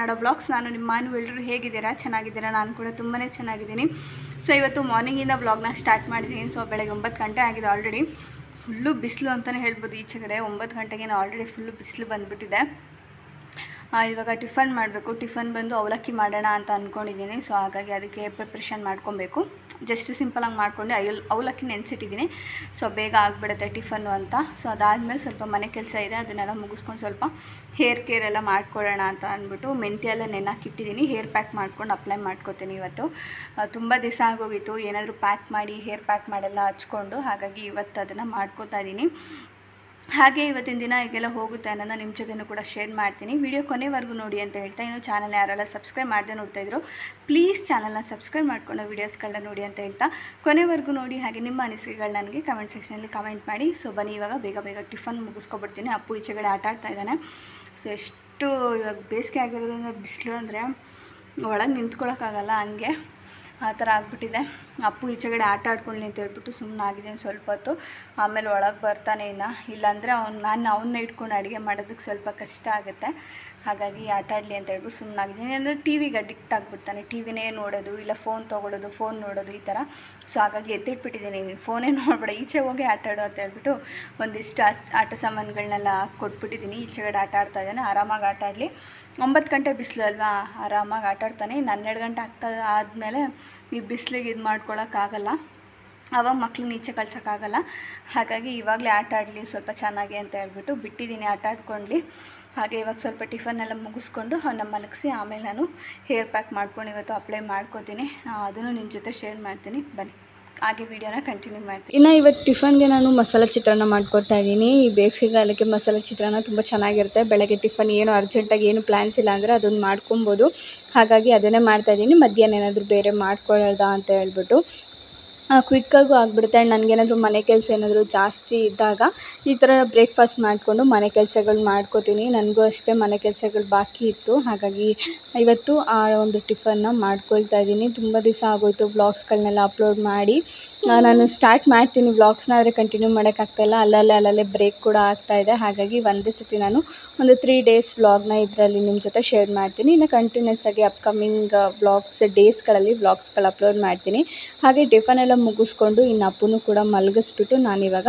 Kannada blogs. ನಾನು ನಿಮ್ಮ ಎಲ್ಲರೂ ಹೇಗಿದ್ದೀರಾ? ಚೆನ್ನಾಗಿದ್ದೀರಾ? ನಾನು ಕೂಡ ತುಂಬಾ ಚೆನ್ನಾಗಿದ್ದೀನಿ. ಸೊ ಇವತ್ತು ಮಾರ್ನಿಂಗಿಂದ ಬ್ಲಾಗ್ನ ಸ್ಟಾರ್ಟ್ ಮಾಡಿದ್ದೀನಿ. ಸೊ ಬೆಳಗ್ಗೆ 9 ಗಂಟೆ ಆಗಿದೆ. ಆಲ್ರೆಡಿ ಫುಲ್ಲು ಬಿಸಿಲು ಅಂತಲೇ ಹೇಳ್ಬೋದು. ಈಚೆ ಕಡೆ 9 ಗಂಟೆಗೆ ಆಲ್ರೆಡಿ ಫುಲ್ಲು ಬಿಸಿಲು ಬಂದುಬಿಟ್ಟಿದೆ. ಇವಾಗ ಟಿಫನ್ ಮಾಡಬೇಕು. ಟಿಫನ್ ಬಂದು ಅವಲಕ್ಕಿ ಮಾಡೋಣ ಅಂತ ಅಂದ್ಕೊಂಡಿದ್ದೀನಿ. ಸೊ ಹಾಗಾಗಿ ಅದಕ್ಕೆ ಪ್ರಿಪ್ರೇಷನ್ ಮಾಡ್ಕೊಬೇಕು. ಜಸ್ಟ್ ಸಿಂಪಲಾಗಿ ಮಾಡಿಕೊಂಡು ಅವಲಕ್ಕಿ ನೆನೆಸಿಟ್ಟಿದ್ದೀನಿ. ಸೊ ಬೇಗ ಆಗಿಬಿಡುತ್ತೆ ಟಿಫನ್ನು ಅಂತ. ಸೊ ಅದಾದಮೇಲೆ ಸ್ವಲ್ಪ ಮನೆ ಕೆಲಸ ಇದೆ, ಅದನ್ನೆಲ್ಲ ಮುಗಿಸ್ಕೊಂಡು ಸ್ವಲ್ಪ ಹೇರ್ ಕೇರ್ ಎಲ್ಲ ಮಾಡ್ಕೊಳ್ಳೋಣ ಅಂತ ಅಂದ್ಬಿಟ್ಟು ಮೆಂತ್ಯ ಎಲ್ಲ ನೆನಾಕಿಟ್ಟಿದ್ದೀನಿ. ಹೇರ್ ಪ್ಯಾಕ್ ಮಾಡ್ಕೊಂಡು ಅಪ್ಲೈ ಮಾಡ್ಕೊತೀನಿ ಇವತ್ತು. ತುಂಬ ದಿವಸ ಆಗೋಗಿತ್ತು ಏನಾದರೂ ಪ್ಯಾಕ್ ಮಾಡಿ ಹೇರ್ ಪ್ಯಾಕ್ ಮಾಡೆಲ್ಲ ಹಚ್ಕೊಂಡು. ಹಾಗಾಗಿ ಇವತ್ತು ಅದನ್ನು ಮಾಡ್ಕೋತಾ ಇದ್ದೀನಿ. ಹಾಗೆ ಇವತ್ತಿನ ದಿನ ಈಗೆಲ್ಲ ಹೋಗುತ್ತೆ ಅನ್ನೋದನ್ನ ನಿಮ್ಮ ಜೊತೆನೂ ಕೂಡ ಶೇರ್ ಮಾಡ್ತೀನಿ. ವಿಡಿಯೋ ಕೊನೆವರೆಗೂ ನೋಡಿ ಅಂತ ಹೇಳ್ತಾ, ಇನ್ನು ಚಾನಲ್ ಯಾರೆಲ್ಲ ಸಬ್ಸ್ಕ್ರೈಬ್ ಮಾಡದೆ ನೋಡ್ತಾಯಿದ್ರು ಪ್ಲೀಸ್ ಚಾನಲ್ನ ಸಬ್ಸ್ಕ್ರೈಬ್ ಮಾಡ್ಕೊಂಡು ವೀಡಿಯೋಸ್ಗಳನ್ನ ನೋಡಿ ಅಂತ ಹೇಳ್ತಾ ಕೊನೆವರೆಗೂ ನೋಡಿ. ಹಾಗೆ ನಿಮ್ಮ ಅನಿಸಿಕೆಗಳನ್ನ ನನಗೆ ಕಮೆಂಟ್ ಸೆಕ್ಷನಲ್ಲಿ ಕಮೆಂಟ್ ಮಾಡಿ. ಸೊ ಬನ್ನಿ ಇವಾಗ ಬೇಗ ಟಿಫನ್ ಮುಗಿಸ್ಕೊಬಿಡ್ತೀನಿ. ಅಪ್ಪು ಈಚೆಗಡೆ ಆಟ ಆಡ್ತಾ ಇದ್ದಾನೆ. ಸೊ ಎಷ್ಟು ಇವಾಗ ಬೇಸಿಗೆ ಆಗಿರೋದ್ರಿಂದ ಬಿಸಿಲು ಅಂದರೆ ಒಳಗೆ ನಿಂತ್ಕೊಳ್ಳೋಕ್ಕಾಗಲ್ಲ, ಹಂಗೆ ಆ ಥರ ಆಗಿಬಿಟ್ಟಿದೆ. ಅಪ್ಪು ಈಚೆಗಡೆ ಆಟ ಆಡ್ಕೊಳ್ಳಿ ಅಂತ ಹೇಳ್ಬಿಟ್ಟು ಸುಮ್ಮನೆ ಆಗಿದ್ದೀನಿ ಸ್ವಲ್ಪ ಹೊತ್ತು. ಆಮೇಲೆ ಒಳಗೆ ಬರ್ತಾನೆ ಇಲ್ಲಾಂದರೆ ನಾನು ಅವನ್ನ ಇಟ್ಕೊಂಡು ಅಡುಗೆ ಮಾಡೋದಕ್ಕೆ ಸ್ವಲ್ಪ ಕಷ್ಟ ಆಗುತ್ತೆ. ಹಾಗಾಗಿ ಆಟ ಆಡಲಿ ಅಂತ ಹೇಳ್ಬಿಟ್ಟು ಸುಮ್ಮನಾಗಿದ್ದೀನಿ. ಅಂದರೆ ಟಿ ವಿಗೆ ಅಡಿಕ್ಟ್ ಆಗಿಬಿಡ್ತಾನೆ. ಟಿ ವಿನೇ ನೋಡೋದು, ಇಲ್ಲ ಫೋನ್ ತೊಗೊಳ್ಳೋದು, ಫೋನ್ ನೋಡೋದು ಈ ಥರ. ಸೊ ಹಾಗಾಗಿ ಎತ್ತಿಟ್ಬಿಟ್ಟಿದ್ದೀನಿ, ನೀನು ಫೋನೇ ನೋಡಬೇಡ, ಈಚೆ ಹೋಗಿ ಆಟ ಆಡು ಅಂತ ಹೇಳ್ಬಿಟ್ಟು ಒಂದಿಷ್ಟು ಆಟ ಸಾಮಾನುಗಳನ್ನೆಲ್ಲ ಕೊಟ್ಬಿಟ್ಟಿದ್ದೀನಿ. ಈಚೆಗಡೆ ಆಟ ಆಡ್ತಾ ಇದ್ದಾನೆ. ಆರಾಮಾಗಿ ಆಟ ಆಡಲಿ. 9 ಗಂಟೆ ಬಿಸಿಲು ಅಲ್ವಾ, ಆರಾಮಾಗಿ ಆಟ ಆಡ್ತಾನೆ. ಇನ್ನು 12 ಗಂಟೆ ಆದಮೇಲೆ ಈ ಬಿಸಿಲಿಗೆ ಇದು ಮಾಡ್ಕೊಳಕ್ಕಾಗಲ್ಲ, ಆವಾಗ ಮಕ್ಳನ್ನ ಈಚೆ ಕಳ್ಸೋಕ್ಕಾಗಲ್ಲ. ಹಾಗಾಗಿ ಇವಾಗಲೇ ಆಟ ಆಡಲಿ ಸ್ವಲ್ಪ ಚೆನ್ನಾಗಿ ಅಂತ ಹೇಳ್ಬಿಟ್ಟು ಬಿಟ್ಟಿದ್ದೀನಿ, ಆಟ ಆಡ್ಕೊಳ್ಳಿ. ಹಾಗೆ ಇವಾಗ ಸ್ವಲ್ಪ ಟಿಫನ್ನೆಲ್ಲ ಮುಗಿಸ್ಕೊಂಡು ಅವನ್ನ ಮಲಗಿಸಿ ಆಮೇಲೆ ನಾನು ಹೇರ್ ಪ್ಯಾಕ್ ಮಾಡ್ಕೊಂಡು ಇವತ್ತು ಅಪ್ಲೈ ಮಾಡ್ಕೊತೀನಿ. ಅದನ್ನು ನಿಮ್ಮ ಜೊತೆ ಶೇರ್ ಮಾಡ್ತೀನಿ. ಬನ್ನಿ ಹಾಗೆ ವೀಡಿಯೋನ ಕಂಟಿನ್ಯೂ ಮಾಡ್ತೀನಿ. ಇನ್ನು ಇವತ್ತು ಟಿಫನ್ಗೆ ನಾನು ಮಸಾಲೆ ಚಿತ್ರಾನ್ನ ಮಾಡ್ಕೊಡ್ತಾ ಇದ್ದೀನಿ. ಈ ಬೇಸಿಗೆಗಾಲಕ್ಕೆ ಮಸಾಲೆ ಚಿತ್ರಾನ್ನ ತುಂಬ ಚೆನ್ನಾಗಿರುತ್ತೆ. ಬೆಳಗ್ಗೆ ಟಿಫನ್ ಏನು ಅರ್ಜೆಂಟಾಗಿ ಏನು ಪ್ಲ್ಯಾನ್ಸ್ ಇಲ್ಲ ಅಂದರೆ ಅದನ್ನು ಮಾಡ್ಕೊಬೋದು. ಹಾಗಾಗಿ ಅದನ್ನೇ ಮಾಡ್ತಾಯಿದ್ದೀನಿ. ಮಧ್ಯಾಹ್ನ ಏನಾದರೂ ಬೇರೆ ಮಾಡ್ಕೊಳ್ಳೋದಾ ಅಂತ ಹೇಳ್ಬಿಟ್ಟು ಕ್ವಿಕ್ಕಾಗೂ ಆಗಿಬಿಡುತ್ತೆ. ಆ್ಯಂಡ್ ನನಗೇನಾದರೂ ಮನೆ ಕೆಲಸ ಏನಾದರೂ ಜಾಸ್ತಿ ಇದ್ದಾಗ ಈ ಥರ ಬ್ರೇಕ್ಫಾಸ್ಟ್ ಮಾಡಿಕೊಂಡು ಮನೆ ಕೆಲಸಗಳು ಮಾಡ್ಕೋತೀನಿ. ನನಗೂ ಅಷ್ಟೇ ಮನೆ ಕೆಲಸಗಳು ಬಾಕಿ ಇತ್ತು. ಹಾಗಾಗಿ ಇವತ್ತು ಆ ಒಂದು ಟಿಫನ್ನ ಮಾಡ್ಕೊಳ್ತಾ ಇದ್ದೀನಿ. ತುಂಬ ದಿವಸ ಆಗೋಯಿತು ವ್ಲಾಗ್ಸ್ಗಳನ್ನೆಲ್ಲ ಅಪ್ಲೋಡ್ ಮಾಡಿ. ನಾನು ಸ್ಟಾರ್ಟ್ ಮಾಡ್ತೀನಿ ವ್ಲಾಗ್ಸ್ನ, ಆದರೆ ಕಂಟಿನ್ಯೂ ಮಾಡೋಕ್ಕಾಗ್ತಾಯಿಲ್ಲ. ಅಲ್ಲಲ್ಲೇ ಬ್ರೇಕ್ ಕೂಡ ಆಗ್ತಾಯಿದೆ. ಹಾಗಾಗಿ ಒಂದೇ ಸತಿ ನಾನು ಒಂದು 3 ಡೇಸ್ ವ್ಲಾಗ್ನ ಇದರಲ್ಲಿ ನಿಮ್ಮ ಜೊತೆ ಶೇರ್ ಮಾಡ್ತೀನಿ. ಇನ್ನು ಕಂಟಿನ್ಯೂಸ್ ಆಗಿ ಅಪ್ಕಮಿಂಗ್ ಡೇಸ್ಗಳಲ್ಲಿ ವ್ಲಾಗ್ಸ್ಗಳು ಅಪ್ಲೋಡ್ ಮಾಡ್ತೀನಿ. ಹಾಗೆ ಟಿಫನ್ ಎಲ್ಲ ಮುಗಿಸ್ಕೊಂಡು ಇನ್ನು ಅಪ್ಪನೂ ಕೂಡ ಮಲಗಿಸ್ಬಿಟ್ಟು ನಾನಿವಾಗ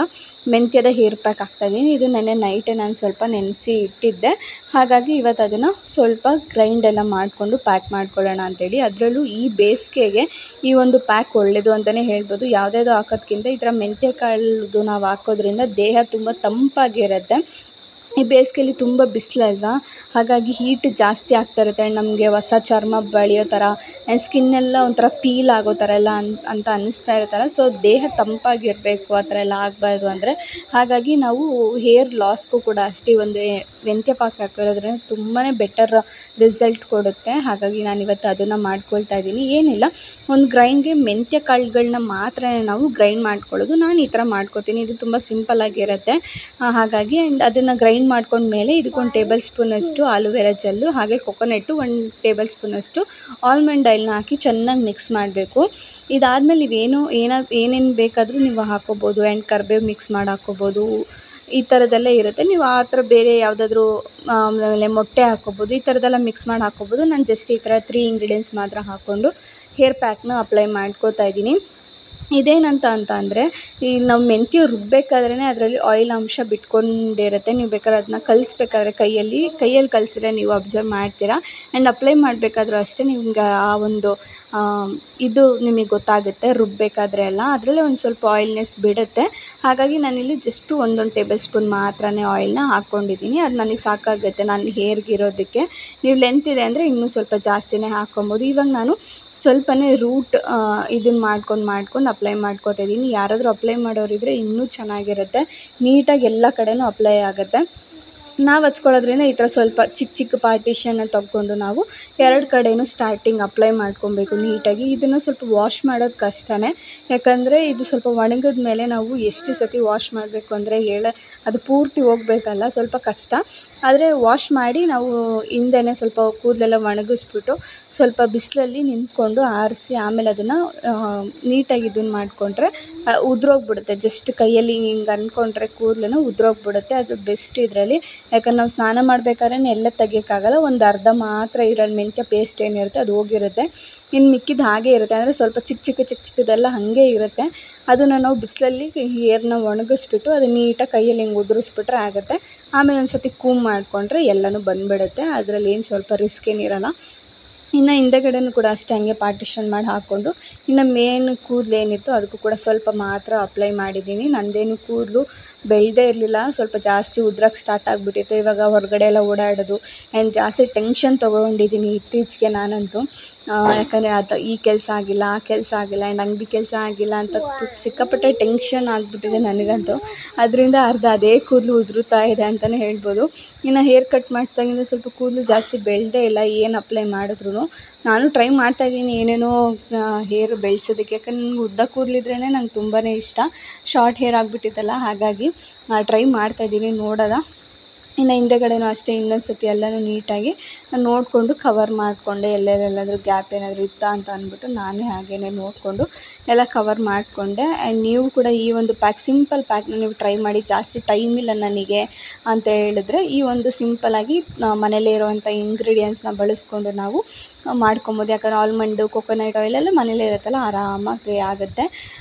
ಮೆಂತ್ಯದ ಹೇರ್ ಪ್ಯಾಕ್ ಹಾಕ್ತಾಯಿದ್ದೀನಿ. ಇದು ನೆನ್ನೆ ನೈಟೇ ನಾನು ಸ್ವಲ್ಪ ನೆನೆಸಿ ಇಟ್ಟಿದ್ದೆ. ಹಾಗಾಗಿ ಇವತ್ತು ಅದನ್ನು ಸ್ವಲ್ಪ ಗ್ರೈಂಡ್ ಎಲ್ಲ ಮಾಡಿಕೊಂಡು ಪ್ಯಾಕ್ ಮಾಡ್ಕೊಳ್ಳೋಣ ಅಂಥೇಳಿ. ಅದರಲ್ಲೂ ಈ ಬೇಸಿಗೆಗೆ ಈ ಒಂದು ಪ್ಯಾಕ್ ಒಳ್ಳೆಯದು ಅಂತಲೇ ಹೇಳ್ಬೋದು. ಯಾವುದ್ಯಾವುದೋ ಹಾಕೋದ್ಕಿಂತ ಈ ಥರ ಮೆಂತ್ಯ ಕಾಳದ್ದು ನಾವು ಹಾಕೋದ್ರಿಂದ ದೇಹ ತುಂಬ ತಂಪಾಗಿರುತ್ತೆ. ಈ ಬೇಸಿಗೆಯಲ್ಲಿ ತುಂಬ ಬಿಸಿಲಲ್ವಾ, ಹಾಗಾಗಿ ಹೀಟ್ ಜಾಸ್ತಿ ಆಗ್ತಾ ಇರುತ್ತೆ. ನಮಗೆ ಹೊಸ ಚರ್ಮ ಬೆಳೆಯೋ ಥರ, ಸ್ಕಿನ್ನೆಲ್ಲ ಒಂಥರ ಪೀಲ್ ಆಗೋ ಥರ ಎಲ್ಲ ಅಂತ ಅನ್ನಿಸ್ತಾ ಇರುತ್ತಲ್ಲ. ಸೊ ದೇಹ ತಂಪಾಗಿರಬೇಕು, ಆ ಥರ ಎಲ್ಲ ಆಗಬಾರ್ದು ಅಂದರೆ. ಹಾಗಾಗಿ ನಾವು ಹೇರ್ ಲಾಸ್ಗೂ ಕೂಡ ಅಷ್ಟೇ ಒಂದು ಮೆಂತ್ಯ ಪಾಕ್ ಹಾಕಿರೋದ್ರಿಂದ ತುಂಬಾ ಬೆಟರ್ ರಿಸಲ್ಟ್ ಕೊಡುತ್ತೆ. ಹಾಗಾಗಿ ನಾನಿವತ್ತು ಅದನ್ನು ಮಾಡ್ಕೊಳ್ತಾ ಇದ್ದೀನಿ. ಏನಿಲ್ಲ, ಒಂದು ಗ್ರೈಂಡ್ಗೆ ಮೆಂತ್ಯ ಕಾಳುಗಳನ್ನ ಮಾತ್ರ ನಾವು ಗ್ರೈಂಡ್ ಮಾಡ್ಕೊಳ್ಳೋದು. ನಾನು ಈ ಥರ ಮಾಡ್ಕೊತೀನಿ. ಇದು ತುಂಬ ಸಿಂಪಲ್ಲಾಗಿರುತ್ತೆ. ಹಾಗಾಗಿ ಆ್ಯಂಡ್ ಅದನ್ನು ಗ್ರೈಂಡ್ ಮಾಡ್ಕೊಂಡ್ಮೇಲೆ ಇದಕ್ಕೆ 1 ಟೇಬಲ್ ಸ್ಪೂನಷ್ಟು ಆಲೂವೆರಾ ಜೆಲ್ಲು, ಹಾಗೆ ಕೊಕೊನೆಟ್ಟು 1 ಟೇಬಲ್ ಸ್ಪೂನಷ್ಟು ಆಲ್ಮಂಡ್ ಆಯಿಲ್ನ ಹಾಕಿ ಚೆನ್ನಾಗಿ ಮಿಕ್ಸ್ ಮಾಡಬೇಕು. ಇದಾದಮೇಲೆ ಏನೇನು ಬೇಕಾದರೂ ನೀವು ಹಾಕ್ಕೋಬೋದು. ಆ್ಯಂಡ್ ಕರಿಬೇವು ಮಿಕ್ಸ್ ಮಾಡಿ ಹಾಕ್ಕೋಬೋದು. ಈ ಥರದ್ದೆಲ್ಲ ಇರುತ್ತೆ. ನೀವು ಆ ಥರ ಬೇರೆ ಯಾವುದಾದ್ರೂ ಆಮೇಲೆ ಮೊಟ್ಟೆ ಹಾಕ್ಕೋಬೋದು. ಈ ಥರದ್ದೆಲ್ಲ ಮಿಕ್ಸ್ ಮಾಡಿ ಹಾಕ್ಕೋಬೋದು. ನಾನು ಜಸ್ಟ್ ಈ ಥರ 3 ಇಂಗ್ರೀಡಿಯೆಂಟ್ಸ್ ಮಾತ್ರ ಹಾಕ್ಕೊಂಡು ಹೇರ್ ಪ್ಯಾಕ್ನ ಅಪ್ಲೈ ಮಾಡ್ಕೋತಾ ಇದ್ದೀನಿ. ಇದೇನಂತ ಅಂದರೆ ಈ ನಾವು ಮೆಂತ್ಯ ರುಬ್ಬಬೇಕಾದ್ರೇ ಅದರಲ್ಲಿ ಆಯಿಲ್ ಅಂಶ ಬಿಟ್ಕೊಂಡಿರುತ್ತೆ. ನೀವು ಬೇಕಾದ್ರೆ ಅದನ್ನ ಕಲಿಸ್ಬೇಕಾದ್ರೆ ಕೈಯಲ್ಲಿ ಕಲಿಸಿದ್ರೆ ನೀವು ಅಬ್ಸರ್ವ್ ಮಾಡ್ತೀರಾ. ಆ್ಯಂಡ್ ಅಪ್ಲೈ ಮಾಡಬೇಕಾದ್ರೂ ಅಷ್ಟೇ ನಿಮ್ಗೆ ಆ ಒಂದು ಇದು ನಿಮಗೆ ಗೊತ್ತಾಗುತ್ತೆ. ರುಬ್ಬಬೇಕಾದ್ರೆ ಎಲ್ಲ ಅದರಲ್ಲೇ ಒಂದು ಸ್ವಲ್ಪ ಆಯಿಲ್ನೆಸ್ ಬಿಡುತ್ತೆ. ಹಾಗಾಗಿ ನಾನಿಲ್ಲಿ ಜಸ್ಟು 1 ಟೇಬಲ್ ಸ್ಪೂನ್ ಮಾತ್ರನೇ ಆಯಿಲ್ನ ಹಾಕ್ಕೊಂಡಿದ್ದೀನಿ. ಅದು ನನಗೆ ಸಾಕಾಗುತ್ತೆ ನಾನು ಹೇರ್ಗಿರೋದಕ್ಕೆ. ನೀವು ಲೆಂತ್ ಇದೆ ಅಂದರೆ ಇನ್ನೂ ಸ್ವಲ್ಪ ಜಾಸ್ತಿನೇ ಹಾಕ್ಕೊಬೋದು. ಇವಾಗ ನಾನು ಸ್ವಲ್ಪನೇ ರೂಟ್ ಇದನ್ನು ಮಾಡ್ಕೊಂಡು ಅಪ್ಲೈ ಮಾಡ್ಕೋತಾ ಇದ್ದೀನಿ. ಯಾರಾದರೂ ಅಪ್ಲೈ ಮಾಡೋರಿದ್ದರೆ ಇನ್ನೂ ಚೆನ್ನಾಗಿರುತ್ತೆ. ನೀಟಾಗಿ ಎಲ್ಲ ಕಡೆನೂ ಅಪ್ಲೈ ಆಗುತ್ತೆ. ನಾವು ಹಚ್ಕೊಳ್ಳೋದ್ರಿಂದ ಈ ಥರ ಸ್ವಲ್ಪ ಚಿಕ್ಕ ಪಾರ್ಟಿಷನ್ನ ತಗೊಂಡು ನಾವು 2 ಕಡೆಯೂ ಸ್ಟಾರ್ಟಿಂಗ್ ಅಪ್ಲೈ ಮಾಡ್ಕೊಬೇಕು ನೀಟಾಗಿ. ಇದನ್ನು ಸ್ವಲ್ಪ ವಾಶ್ ಮಾಡೋದು ಕಷ್ಟನೇ, ಯಾಕಂದರೆ ಇದು ಸ್ವಲ್ಪ ಒಣಗಿದ ಮೇಲೆ ನಾವು ಎಷ್ಟು ಸತಿ ವಾಶ್ ಮಾಡಬೇಕು ಅಂದರೆ ಅದು ಪೂರ್ತಿ ಹೋಗಬೇಕಲ್ಲ, ಸ್ವಲ್ಪ ಕಷ್ಟ. ಆದರೆ ವಾಶ್ ಮಾಡಿ ನಾವು ಹಿಂದೆಯೇ ಸ್ವಲ್ಪ ಕೂದಲೆಲ್ಲ ಒಣಗಿಸ್ಬಿಟ್ಟು ಸ್ವಲ್ಪ ಬಿಸಿಲಲ್ಲಿ ನಿಂತ್ಕೊಂಡು ಆರಿಸಿ ಆಮೇಲೆ ಅದನ್ನು ನೀಟಾಗಿ ಇದನ್ನು ಮಾಡಿಕೊಂಡ್ರೆ ಉದುರೋಗ್ಬಿಡುತ್ತೆ. ಜಸ್ಟ್ ಕೈಯಲ್ಲಿ ಹಿಂಗೆ ಅಂದ್ಕೊಂಡ್ರೆ ಕೂದಲು ಉದುರೋಗ್ಬಿಡುತ್ತೆ. ಅದು ಬೆಸ್ಟ್ ಇದರಲ್ಲಿ. ಯಾಕಂದ್ರೆ ನಾವು ಸ್ನಾನ ಮಾಡಬೇಕಾದ್ರೆ ಎಲ್ಲ ತೆಗಿಯೋಕ್ಕಾಗಲ್ಲ, ಒಂದು ಅರ್ಧ ಮಾತ್ರ ಇರೋದು ಮೆಂತ್ಯ ಪೇಸ್ಟ್ ಏನಿರುತ್ತೆ ಅದು ಹೋಗಿರುತ್ತೆ, ಇನ್ನು ಮಿಕ್ಕಿದ್ದು ಹಾಗೆ ಇರುತ್ತೆ. ಅಂದರೆ ಸ್ವಲ್ಪ ಚಿಕ್ಕ ಚಿಕ್ಕದೆಲ್ಲ ಹಾಗೆ ಇರುತ್ತೆ. ಅದನ್ನು ನಾವು ಬಿಸಿಲಲ್ಲಿ ಹೇರ್ನ ಒಣಗಿಸ್ಬಿಟ್ಟು ಅದು ನೀಟಾಗಿ ಕೈಯಲ್ಲಿ ಹಿಂಗೆ ಉದುರಿಸ್ಬಿಟ್ರೆ ಆಗುತ್ತೆ. ಆಮೇಲೆ ಒಂದು ಸತಿ ಕೂಮ್ ಮಾಡಿಕೊಂಡ್ರೆ ಎಲ್ಲನೂ ಬಂದುಬಿಡುತ್ತೆ. ಅದರಲ್ಲಿ ಏನು ಸ್ವಲ್ಪ ರಿಸ್ಕ್ ಏನಿರಲ್ಲ. ಇನ್ನು ಹಿಂದೆಗಡೆಯೂ ಕೂಡ ಅಷ್ಟೇ ಹಂಗೆ ಪಾರ್ಟಿಷನ್ ಮಾಡಿ ಹಾಕ್ಕೊಂಡು ಇನ್ನು ಮೇನ್ ಕೂದಲು ಏನಿತ್ತು ಅದಕ್ಕೂ ಕೂಡ ಸ್ವಲ್ಪ ಮಾತ್ರ ಅಪ್ಲೈ ಮಾಡಿದ್ದೀನಿ. ನಂದೇನು ಕೂದಲು ಬೆಳೆದೇ ಇರಲಿಲ್ಲ, ಸ್ವಲ್ಪ ಜಾಸ್ತಿ ಉದ್ರಕ್ಕೆ ಸ್ಟಾರ್ಟ್ ಆಗಿಬಿಟ್ಟಿತ್ತು. ಇವಾಗ ಹೊರಗಡೆ ಎಲ್ಲ ಓಡಾಡೋದು ಆ್ಯಂಡ್ ಜಾಸ್ತಿ ಟೆನ್ಷನ್ ತೊಗೊಂಡಿದ್ದೀನಿ ಇತ್ತೀಚೆಗೆ ನಾನಂತೂ. ಯಾಕಂದರೆ ಈ ಕೆಲಸ ಆಗಿಲ್ಲ, ಆ ಕೆಲಸ ಆಗಿಲ್ಲ ಆ್ಯಂಡ್ ಅಂಗಡಿ ಕೆಲಸ ಆಗಿಲ್ಲ ಅಂತ ಸಿಕ್ಕಾಪಟ್ಟೆ ಟೆನ್ಷನ್ ಆಗಿಬಿಟ್ಟಿದೆ ನನಗಂತೂ. ಅದರಿಂದ ಅರ್ಧ ಅದೇ ಕೂದಲು ಉದುರುತ್ತಾ ಇದೆ ಅಂತಲೇ ಹೇಳ್ಬೋದು. ಇನ್ನು ಹೇರ್ ಕಟ್ ಮಾಡಿದಾಗಿಂದ ಸ್ವಲ್ಪ ಕೂದಲು ಜಾಸ್ತಿ ಬೆಳೆದೇ ಇಲ್ಲ, ಏನು ಅಪ್ಲೈ ಮಾಡಿದ್ರು. ನಾನು ಟ್ರೈ ಮಾಡ್ತಾಯಿದ್ದೀನಿ ಏನೇನೋ ಹೇರ್ ಬೆಳೆಸೋದಕ್ಕೆ. ಯಾಕಂದ್ರೆ ನನಗೆ ಉದ್ದ ಕೂದಲಿದ್ರೇ ನಂಗೆ ತುಂಬಾ ಇಷ್ಟ. ಶಾರ್ಟ್ ಹೇರ್ ಆಗಿಬಿಟ್ಟಿತ್ತಲ್ಲ, ಹಾಗಾಗಿ ಟ್ರೈ ಮಾಡ್ತಾಯಿದ್ದೀನಿ ನೋಡೋದ. ಇನ್ನು ಹಿಂದೆಗಡೆನೂ ಅಷ್ಟೇ ಇನ್ನೊಂದು ಸತಿ ಎಲ್ಲನೂ ನೀಟಾಗಿ ನೋಡಿಕೊಂಡು ಕವರ್ ಮಾಡಿಕೊಂಡೆ. ಎಲ್ಲೆಲ್ಲಾದರೂ ಗ್ಯಾಪ್ ಏನಾದರೂ ಇತ್ತಾ ಅಂತ ಅಂದ್ಬಿಟ್ಟು ನಾನೇ ಹಾಗೇ ನೋಡಿಕೊಂಡು ಎಲ್ಲ ಕವರ್ ಮಾಡಿಕೊಂಡೆ. ಆ್ಯಂಡ್ ನೀವು ಕೂಡ ಈ ಒಂದು ಸಿಂಪಲ್ ಪ್ಯಾಕ್ನ ನೀವು ಟ್ರೈ ಮಾಡಿ. ಜಾಸ್ತಿ ಟೈಮ್ ಇಲ್ಲ ನನಗೆ ಅಂತ ಹೇಳಿದ್ರೆ ಈ ಒಂದು ಸಿಂಪಲ್ಲಾಗಿ ಮನೇಲೇ ಇರುವಂಥ ಇಂಗ್ರೀಡಿಯೆಂಟ್ಸ್ನ ಬಳಸ್ಕೊಂಡು ನಾವು ಮಾಡ್ಕೊಬೋದು. ಯಾಕಂದರೆ ಆಲ್ಮಂಡು, ಕೊಕೊನಟ್ ಆಯಿಲೆಲ್ಲ ಮನೇಲೇ ಇರುತ್ತಲ್ಲ, ಆರಾಮಾಗಿ ಆಗುತ್ತೆ.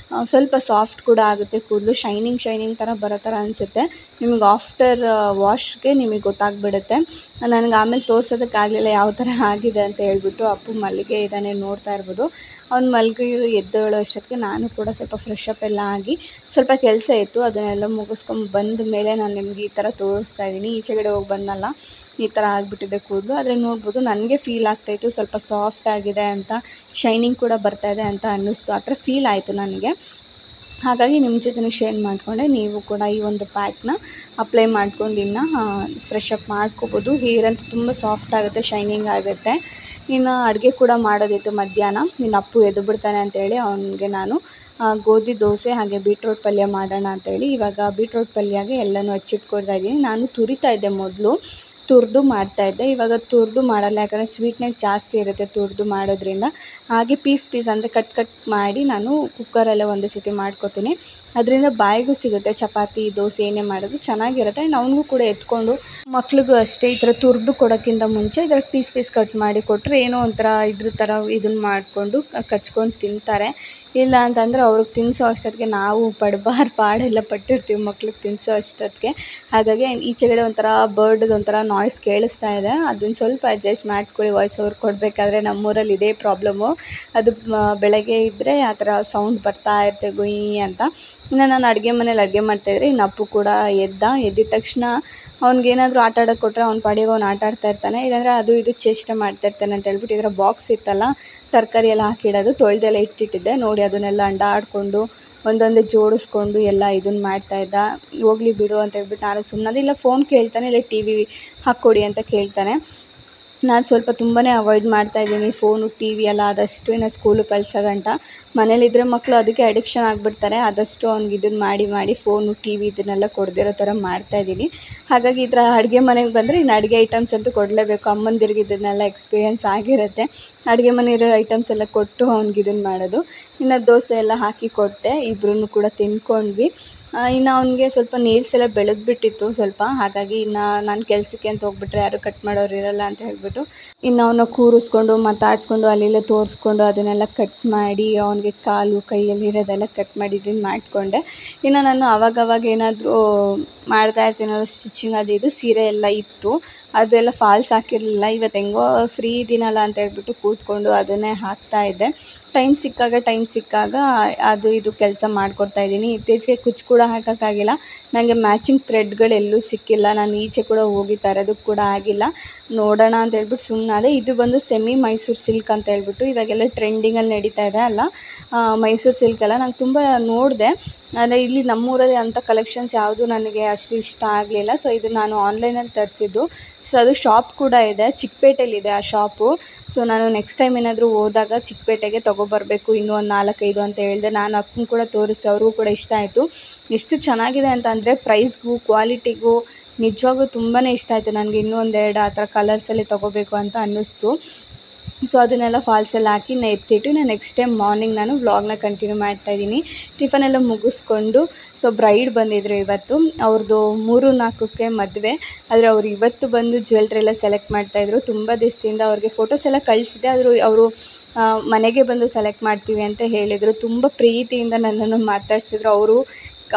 ಸ್ವಲ್ಪ ಸಾಫ್ಟ್ ಕೂಡ ಆಗುತ್ತೆ ಕೂದಲು, ಶೈನಿಂಗ್ ಥರ ಬರೋ ಥರ ಅನಿಸುತ್ತೆ ನಿಮಗೆ. ಆಫ್ಟರ್ ವಾಶ್ಗೆ ನಿಮಗೆ ಗೊತ್ತಾಗ್ಬಿಡುತ್ತೆ. ನನಗೆ ಆಮೇಲೆ ತೋರ್ಸೋದಕ್ಕಾಗಲಿಲ್ಲ ಯಾವ ಥರ ಆಗಿದೆ ಅಂತ ಹೇಳ್ಬಿಟ್ಟು. ಅಪ್ಪು ಮಲ್ಲಿಗೆ ಇದ್ದಾನೆ, ನೋಡ್ತಾ ಇರ್ಬೋದು. ಅವ್ನು ಮಲ್ಗಿ ಎದ್ದೇಳೋ ಅಷ್ಟೊತ್ತಿಗೆ ನಾನು ಕೂಡ ಸ್ವಲ್ಪ ಫ್ರೆಶ್ ಅಪ್ ಎಲ್ಲ ಆಗಿ ಸ್ವಲ್ಪ ಕೆಲಸ ಇತ್ತು, ಅದನ್ನೆಲ್ಲ ಮುಗಿಸ್ಕೊಂಡು ಬಂದ ಮೇಲೆ ನಾನು ನಿಮಗೆ ಈ ಥರ ತೋರಿಸ್ತಾ ಇದ್ದೀನಿ. ಈಚೆಗಡೆ ಹೋಗಿ ಬಂದಲ್ಲ, ಈ ಥರ ಆಗಿಬಿಟ್ಟಿದೆ ಕೂದಲು. ಆದರೆ ನೋಡ್ಬೋದು ನನಗೆ ಫೀಲ್ ಆಗ್ತಾಯಿತ್ತು ಸ್ವಲ್ಪ ಸಾಫ್ಟ್ ಆಗಿದೆ ಅಂತ, ಶೈನಿಂಗ್ ಕೂಡ ಬರ್ತಾಯಿದೆ ಅಂತ ಅನ್ನಿಸ್ತು. ಆ ಥರ ಫೀಲ್ ಆಯಿತು ನನಗೆ. ಹಾಗಾಗಿ ನಿಮ್ಮ ಜೊತೆ ಶೇರ್ ಮಾಡಿಕೊಂಡೆ. ನೀವು ಕೂಡ ಈ ಒಂದು ಪ್ಯಾಕ್ನ ಅಪ್ಲೈ ಮಾಡ್ಕೊಂಡು ಇನ್ನು ಫ್ರೆಶ್ ಅಪ್ ಮಾಡ್ಕೋಬೋದು. ಹೇರ್ ಅಂತೂ ತುಂಬ ಸಾಫ್ಟ್ ಆಗುತ್ತೆ, ಶೈನಿಂಗ್ ಆಗುತ್ತೆ. ಇನ್ನು ಅಡುಗೆ ಕೂಡ ಮಾಡೋದಿತ್ತು ಮಧ್ಯಾಹ್ನ. ಇನ್ನು ಅಪ್ಪು ಎದ್ದು ಬಿಡ್ತಾನೆ ಅಂತೇಳಿ ಅವನಿಗೆ ನಾನು ಗೋಧಿ ದೋಸೆ ಹಾಗೆ ಬೀಟ್ರೋಟ್ ಪಲ್ಯ ಮಾಡೋಣ ಅಂತೇಳಿ ಇವಾಗ ಬೀಟ್ರೋಟ್ ಪಲ್ಯಗೆ ಎಲ್ಲನೂ ಹಚ್ಚಿಟ್ಕೊಳ್ತಾ ಇದ್ದೀನಿ. ನಾನು ತುರಿತಾ ಇದ್ದೆ ಮೊದಲು, ತುರಿದು ಮಾಡ್ತಾಯಿದ್ದೆ. ಇವಾಗ ತುರಿದು ಮಾಡಲ್ಲ, ಯಾಕಂದರೆ ಸ್ವೀಟ್ನೆಸ್ ಜಾಸ್ತಿ ಇರುತ್ತೆ ತುರಿದು ಮಾಡೋದ್ರಿಂದ. ಹಾಗೆ ಪೀಸ್ ಅಂದರೆ ಕಟ್ ಮಾಡಿ ನಾನು ಕುಕ್ಕರಲ್ಲೇ ಒಂದೇ ಸತಿ ಮಾಡ್ಕೊತೀನಿ. ಅದರಿಂದ ಬಾಯಿಗೂ ಸಿಗುತ್ತೆ. ಚಪಾತಿ, ದೋಸೆ ಏನೇ ಮಾಡೋದು ಚೆನ್ನಾಗಿರುತ್ತೆ. ಆ್ಯಂಡ್ ಅವನಿಗೂ ಕೂಡ ಎತ್ಕೊಂಡು, ಮಕ್ಳಿಗೂ ಅಷ್ಟೇ ಈ ಥರ ತುರಿದು ಕೊಡೋಕ್ಕಿಂತ ಮುಂಚೆ ಈ ಥರ ಪೀಸ್ ಕಟ್ ಮಾಡಿ ಕೊಟ್ಟರೆ ಏನೋ ಒಂಥರ ಇದ್ರ ಥರ ಇದನ್ನು ಮಾಡಿಕೊಂಡು ಕಚ್ಕೊಂಡು ತಿಂತಾರೆ. ಇಲ್ಲ ಅಂತಂದರೆ ಅವ್ರಿಗೆ ತಿನ್ನಿಸೋ ಅಷ್ಟೊತ್ತಿಗೆ ನಾವು ಪಾಡೆಲ್ಲ ಪಟ್ಟಿರ್ತೀವಿ ಮಕ್ಳಿಗೆ ತಿನ್ನಿಸೋ ಅಷ್ಟೊತ್ತಿಗೆ. ಹಾಗಾಗಿ ಈಚೆಗಡೆ ಒಂಥರ ಬರ್ಡ್ದು ಒಂಥರ ನಾಯ್ಸ್ ಕೇಳಿಸ್ತಾ ಇದೆ, ಅದನ್ನು ಸ್ವಲ್ಪ ಅಡ್ಜಸ್ಟ್ ಮಾಡ್ಕೊಳ್ಳಿ. ವಾಯ್ಸ್ ಓವರ್ ಕೊಡಬೇಕಾದ್ರೆ ನಮ್ಮೂರಲ್ಲಿ ಇದೇ ಪ್ರಾಬ್ಲಮ್ಮು. ಅದು ಬೆಳಗ್ಗೆ ಇದ್ದರೆ ಆ ಥರ ಸೌಂಡ್ ಬರ್ತಾ ಇರುತ್ತೆ ಗುಯ್ ಅಂತ. ಇನ್ನು ನಾನು ಅಡುಗೆ ಮನೇಲಿ ಅಡುಗೆ ಮಾಡ್ತಾಯಿದ್ರೆ ಇನ್ನು ಅಪ್ಪು ಕೂಡ ಎದ್ದಿದ ತಕ್ಷಣ ಅವ್ನಿಗೇನಾದರೂ ಆಟ ಆಡೋಕ್ಕೆ ಕೊಟ್ಟರೆ ಅವ್ನ ಪಾಡಿಗೆ ಅವ್ನು ಆಟ ಆಡ್ತಾ ಇರ್ತಾನೆ. ಇಲ್ಲಾಂದರೆ ಅದು ಇದು ಚೇಷ್ಟೆ ಮಾಡ್ತಾಯಿರ್ತಾನೆ ಅಂತ ಹೇಳ್ಬಿಟ್ಟು ಇದರ ಬಾಕ್ಸ್ ಇತ್ತಲ್ಲ, ತರಕಾರಿ ಎಲ್ಲ ಹಾಕಿಡೋದು ತೊಳೆದೆಲ್ಲ ಇಟ್ಟಿದ್ದೆ ನೋಡಿ. ಅದನ್ನೆಲ್ಲ ಆಡಿಕೊಂಡು ಒಂದೊಂದೇ ಜೋಡಿಸ್ಕೊಂಡು ಎಲ್ಲ ಇದನ್ನು ಮಾಡ್ತಾಯಿದ್ದ. ಹೋಗ್ಲಿ ಬಿಡು ಅಂತ ಹೇಳ್ಬಿಟ್ಟು ನಾನು ಸುಮ್ಮನೆ, ಇಲ್ಲ ಫೋನ್ ಕೇಳ್ತಾನೆ, ಇಲ್ಲ ಟಿ ವಿ ಹಾಕ್ಕೊಡಿ ಅಂತ ಕೇಳ್ತಾನೆ. ನಾನು ಸ್ವಲ್ಪ ತುಂಬಾ ಅವಾಯ್ಡ್ ಮಾಡ್ತಾಯಿದ್ದೀನಿ ಫೋನು, ಟಿ ವಿ ಎಲ್ಲ ಆದಷ್ಟು. ಇನ್ನು ಸ್ಕೂಲಿಗೆ ಕಳ್ಸೋ ಗಂಟ ಮನೇಲಿದ್ದರೆ ಮಕ್ಕಳು ಅದಕ್ಕೆ ಅಡಿಕ್ಷನ್ ಆಗಿಬಿಡ್ತಾರೆ. ಆದಷ್ಟು ಅವ್ನಿಗೆ ಇದನ್ನು ಮಾಡಿ ಫೋನು, ಟಿ ವಿ ಇದನ್ನೆಲ್ಲ ಕೊಡದಿರೋ ಥರ ಮಾಡ್ತಾಯಿದ್ದೀನಿ. ಹಾಗಾಗಿ ಈ ಥರ ಅಡುಗೆ ಮನೆಗೆ ಬಂದರೆ ಇನ್ನು ಅಡುಗೆ ಐಟಮ್ಸ್ ಅಂತೂ ಕೊಡಲೇಬೇಕು. ಅಮ್ಮಂದಿರಿಗೆ ಇದನ್ನೆಲ್ಲ ಎಕ್ಸ್ಪೀರಿಯೆನ್ಸ್ ಆಗಿರುತ್ತೆ. ಅಡುಗೆ ಮನೆ ಇರೋ ಐಟಮ್ಸ್ ಎಲ್ಲ ಕೊಟ್ಟು ಅವ್ನಿಗೆ ಇದನ್ನು ಮಾಡೋದು. ಇನ್ನು ದೋಸೆ ಎಲ್ಲ ಹಾಕಿ ಕೊಟ್ಟೆ, ಇಬ್ಬರೂ ಕೂಡ ತಿಂದ್ಕೊಂಡ್ವಿ. ಇನ್ನು ಅವನಿಗೆ ಸ್ವಲ್ಪ ನೇಲ್ಸ್ ಎಲ್ಲ ಬೆಳೆದ್ಬಿಟ್ಟಿತ್ತು ಸ್ವಲ್ಪ. ಹಾಗಾಗಿ ಇನ್ನು ನಾನು ಕೆಲಸಕ್ಕೆ ಅಂತ ಹೋಗ್ಬಿಟ್ರೆ ಯಾರು ಕಟ್ ಮಾಡೋರು ಇರೋಲ್ಲ ಅಂತ ಹೇಳ್ಬಿಟ್ಟು ಇನ್ನು ಅವನ್ನ ಕೂರಿಸ್ಕೊಂಡು ಮಾತಾಡಿಸ್ಕೊಂಡು ಅಲ್ಲೆಲ್ಲ ತೋರಿಸ್ಕೊಂಡು ಅದನ್ನೆಲ್ಲ ಕಟ್ ಮಾಡಿ ಅವನಿಗೆ ಕಾಲು ಕೈಯಲ್ಲಿರೋದೆಲ್ಲ ಕಟ್ ಮಾಡಿ ಇದನ್ನು ಮಾಡಿಕೊಂಡೆ. ಇನ್ನು ನಾನು ಆವಾಗವಾಗ ಏನಾದರೂ ಮಾಡ್ತಾ ಇರ್ತೀನಲ್ಲ ಸ್ಟಿಚಿಂಗ್, ಅದು ಇದು ಸೀರೆ ಎಲ್ಲ ಇತ್ತು, ಅದೆಲ್ಲ ಫಾಲ್ಸ್ ಹಾಕಿರಲಿಲ್ಲ. ಇವತ್ತು ಹೆಂಗೋ ಫ್ರೀ ಇದೀನಲ್ಲ ಅಂತ ಹೇಳ್ಬಿಟ್ಟು ಕೂತ್ಕೊಂಡು ಅದನ್ನೇ ಹಾಕ್ತಾಯಿದ್ದೆ. ಟೈಮ್ ಸಿಕ್ಕಾಗ ಅದು ಇದು ಕೆಲಸ ಮಾಡ್ಕೊಡ್ತಾಯಿದ್ದೀನಿ. ಇತ್ತೀಚೆಗೆ ಕುಚ್ಚು ಕೂಡ ಹಾಕೋಕ್ಕಾಗಿಲ್ಲ, ನನಗೆ ಮ್ಯಾಚಿಂಗ್ ಥ್ರೆಡ್ಗಳೆಲ್ಲೂ ಸಿಕ್ಕಿಲ್ಲ. ನಾನು ಈಚೆ ಕೂಡ ಹೋಗಿ ತರೋದಕ್ಕೆ ಕೂಡ ಆಗಿಲ್ಲ. ನೋಡೋಣ ಅಂತ ಹೇಳ್ಬಿಟ್ಟು ಸುಮ್ಮನಾದೆ. ಇದು ಬಂದು ಸೆಮಿ ಮೈಸೂರು ಸಿಲ್ಕ್ ಅಂತ ಹೇಳ್ಬಿಟ್ಟು ಇವಾಗೆಲ್ಲ ಟ್ರೆಂಡಿಂಗಲ್ಲಿ ನಡೀತಾ ಇದೆ ಅಲ್ಲ, ಮೈಸೂರು ಸಿಲ್ಕೆಲ್ಲ ನಂಗೆ ತುಂಬ ನೋಡಿದೆ. ಆದರೆ ಇಲ್ಲಿ ನಮ್ಮೂರಲ್ಲಿ ಅಂಥ ಕಲೆಕ್ಷನ್ಸ್ ಯಾವುದು ನನಗೆ ಅಷ್ಟು ಇಷ್ಟ ಆಗಲಿಲ್ಲ. ಸೊ ಇದು ನಾನು ಆನ್ಲೈನಲ್ಲಿ ತರಿಸಿದ್ದು. ಸೊ ಅದು ಶಾಪ್ ಕೂಡ ಇದೆ, ಚಿಕ್ಕಪೇಟೆಯಲ್ಲಿದೆ ಆ ಶಾಪು. ಸೊ ನಾನು ನೆಕ್ಸ್ಟ್ ಟೈಮ್ ಏನಾದರೂ ಹೋದಾಗ ಚಿಕ್ಕಪೇಟೆಗೆ ತೊಗೊಬರಬೇಕು ಇನ್ನೂ ಒಂದು 4-5 ಅಂತ ಹೇಳಿದೆ. ನಾನು ಅಪ್ಪನ ಕೂಡ ತೋರಿಸಿ ಅವ್ರಿಗೂ ಕೂಡ ಇಷ್ಟ ಆಯಿತು. ಎಷ್ಟು ಚೆನ್ನಾಗಿದೆ ಅಂತ ಅಂದರೆ ಪ್ರೈಸ್ಗೂ ಕ್ವಾಲಿಟಿಗೂ ನಿಜವಾಗ್ಲೂ ತುಂಬಾ ಇಷ್ಟ ಆಯಿತು ನನಗೆ. ಇನ್ನೂ ಒಂದೆರಡು ಆ ಥರ ಕಲರ್ಸಲ್ಲಿ ತೊಗೋಬೇಕು ಅಂತ ಅನ್ನಿಸ್ತು. ಸೊ ಅದನ್ನೆಲ್ಲ ಫಾಲ್ಸಲ್ಲಿ ಹಾಕಿ ಎತ್ತಿಟ್ಟು ನಾನು ನೆಕ್ಸ್ಟ್ ಟೈಮ್ ಮಾರ್ನಿಂಗ್ ನಾನು ವ್ಲಾಗ್ನ ಕಂಟಿನ್ಯೂ ಮಾಡ್ತಾಯಿದ್ದೀನಿ. ಟಿಫನೆಲ್ಲ ಮುಗಿಸ್ಕೊಂಡು ಸೊ ಬ್ರೈಡ್ ಬಂದಿದ್ದರು ಇವತ್ತು. ಅವ್ರದ್ದು 3-4ಕ್ಕೆ ಮದುವೆ. ಆದರೆ ಅವ್ರು ಇವತ್ತು ಬಂದು ಜ್ಯುವೆಲ್ರಿ ಎಲ್ಲ ಸೆಲೆಕ್ಟ್ ಮಾಡ್ತಾಯಿದ್ರು. ತುಂಬ ದಿವಸದಿಂದ ಅವ್ರಿಗೆ ಫೋಟೋಸ್ ಎಲ್ಲ ಕಳಿಸಿದೆ. ಆದರೂ ಅವರು ಮನೆಗೆ ಬಂದು ಸೆಲೆಕ್ಟ್ ಮಾಡ್ತೀವಿ ಅಂತ ಹೇಳಿದರು. ತುಂಬ ಪ್ರೀತಿಯಿಂದ ನನ್ನನ್ನು ಮಾತಾಡಿಸಿದ್ರು.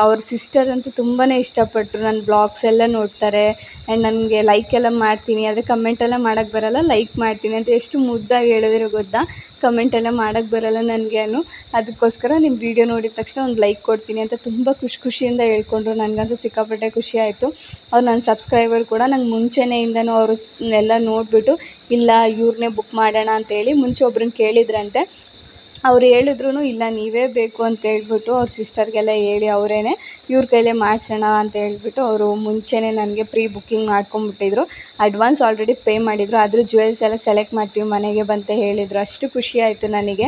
ಅವ್ರ ಸಿಸ್ಟರ್ ಅಂತೂ ತುಂಬಾ ಇಷ್ಟಪಟ್ಟರು. ನನ್ನ ಬ್ಲಾಗ್ಸ್ ಎಲ್ಲ ನೋಡ್ತಾರೆ ಆ್ಯಂಡ್ ನನಗೆ ಲೈಕ್ ಎಲ್ಲ ಮಾಡ್ತೀನಿ, ಆದರೆ ಕಮೆಂಟೆಲ್ಲ ಮಾಡೋಕ್ಕೆ ಬರೋಲ್ಲ, ಲೈಕ್ ಮಾಡ್ತೀನಿ ಅಂತ ಎಷ್ಟು ಮುದ್ದಾಗಿ ಹೇಳಿದ್ರು ಗೊತ್ತಾ. ಕಮೆಂಟೆಲ್ಲ ಮಾಡೋಕ್ಕೆ ಬರೋಲ್ಲ ನನಗೆ ಅದಕ್ಕೋಸ್ಕರ ನಿಮ್ಮ ವೀಡಿಯೋ ನೋಡಿದ ತಕ್ಷಣ ಒಂದು ಲೈಕ್ ಕೊಡ್ತೀನಿ ಅಂತ ತುಂಬ ಖುಷಿಯಿಂದ ಹೇಳ್ಕೊಂಡ್ರು. ನನಗಂತೂ ಸಿಕ್ಕಾಪಟ್ಟೆ ಖುಷಿ ಆಯಿತು. ಅವ್ರು ನನ್ನ ಸಬ್ಸ್ಕ್ರೈಬರ್ ಕೂಡ ನಂಗೆ ಮುಂಚೆಯಿಂದನೂ ಅವರು ಎಲ್ಲ ನೋಡಿಬಿಟ್ಟು ಇಲ್ಲ ಇವ್ರನ್ನೇ ಬುಕ್ ಮಾಡೋಣ ಅಂತೇಳಿ ಮುಂಚೆ ಒಬ್ರನ್ನ ಕೇಳಿದ್ರಂತೆ. ಅವ್ರು ಹೇಳಿದ್ರು ಇಲ್ಲ ನೀವೇ ಬೇಕು ಅಂತ ಹೇಳ್ಬಿಟ್ಟು ಅವ್ರ ಸಿಸ್ಟರ್ಗೆಲ್ಲ ಹೇಳಿ ಅವರೇನೆ ಇವ್ರ ಕೈಲೇ ಮಾಡಿಸೋಣ ಅಂತ ಹೇಳ್ಬಿಟ್ಟು ಅವರು ಮುಂಚೆನೇ ನನಗೆ ಪ್ರೀ ಬುಕ್ಕಿಂಗ್ ಮಾಡ್ಕೊಂಬಿಟ್ಟಿದ್ರು. ಅಡ್ವಾನ್ಸ್ ಆಲ್ರೆಡಿ ಪೇ ಮಾಡಿದರು. ಆದರೂ ಜ್ಯುವೆಲ್ಸ್ ಎಲ್ಲ ಸೆಲೆಕ್ಟ್ ಮಾಡ್ತೀವಿ ಮನೆಗೆ ಬಂತ ಹೇಳಿದರು. ಅಷ್ಟು ಖುಷಿ ಆಯಿತು ನನಗೆ.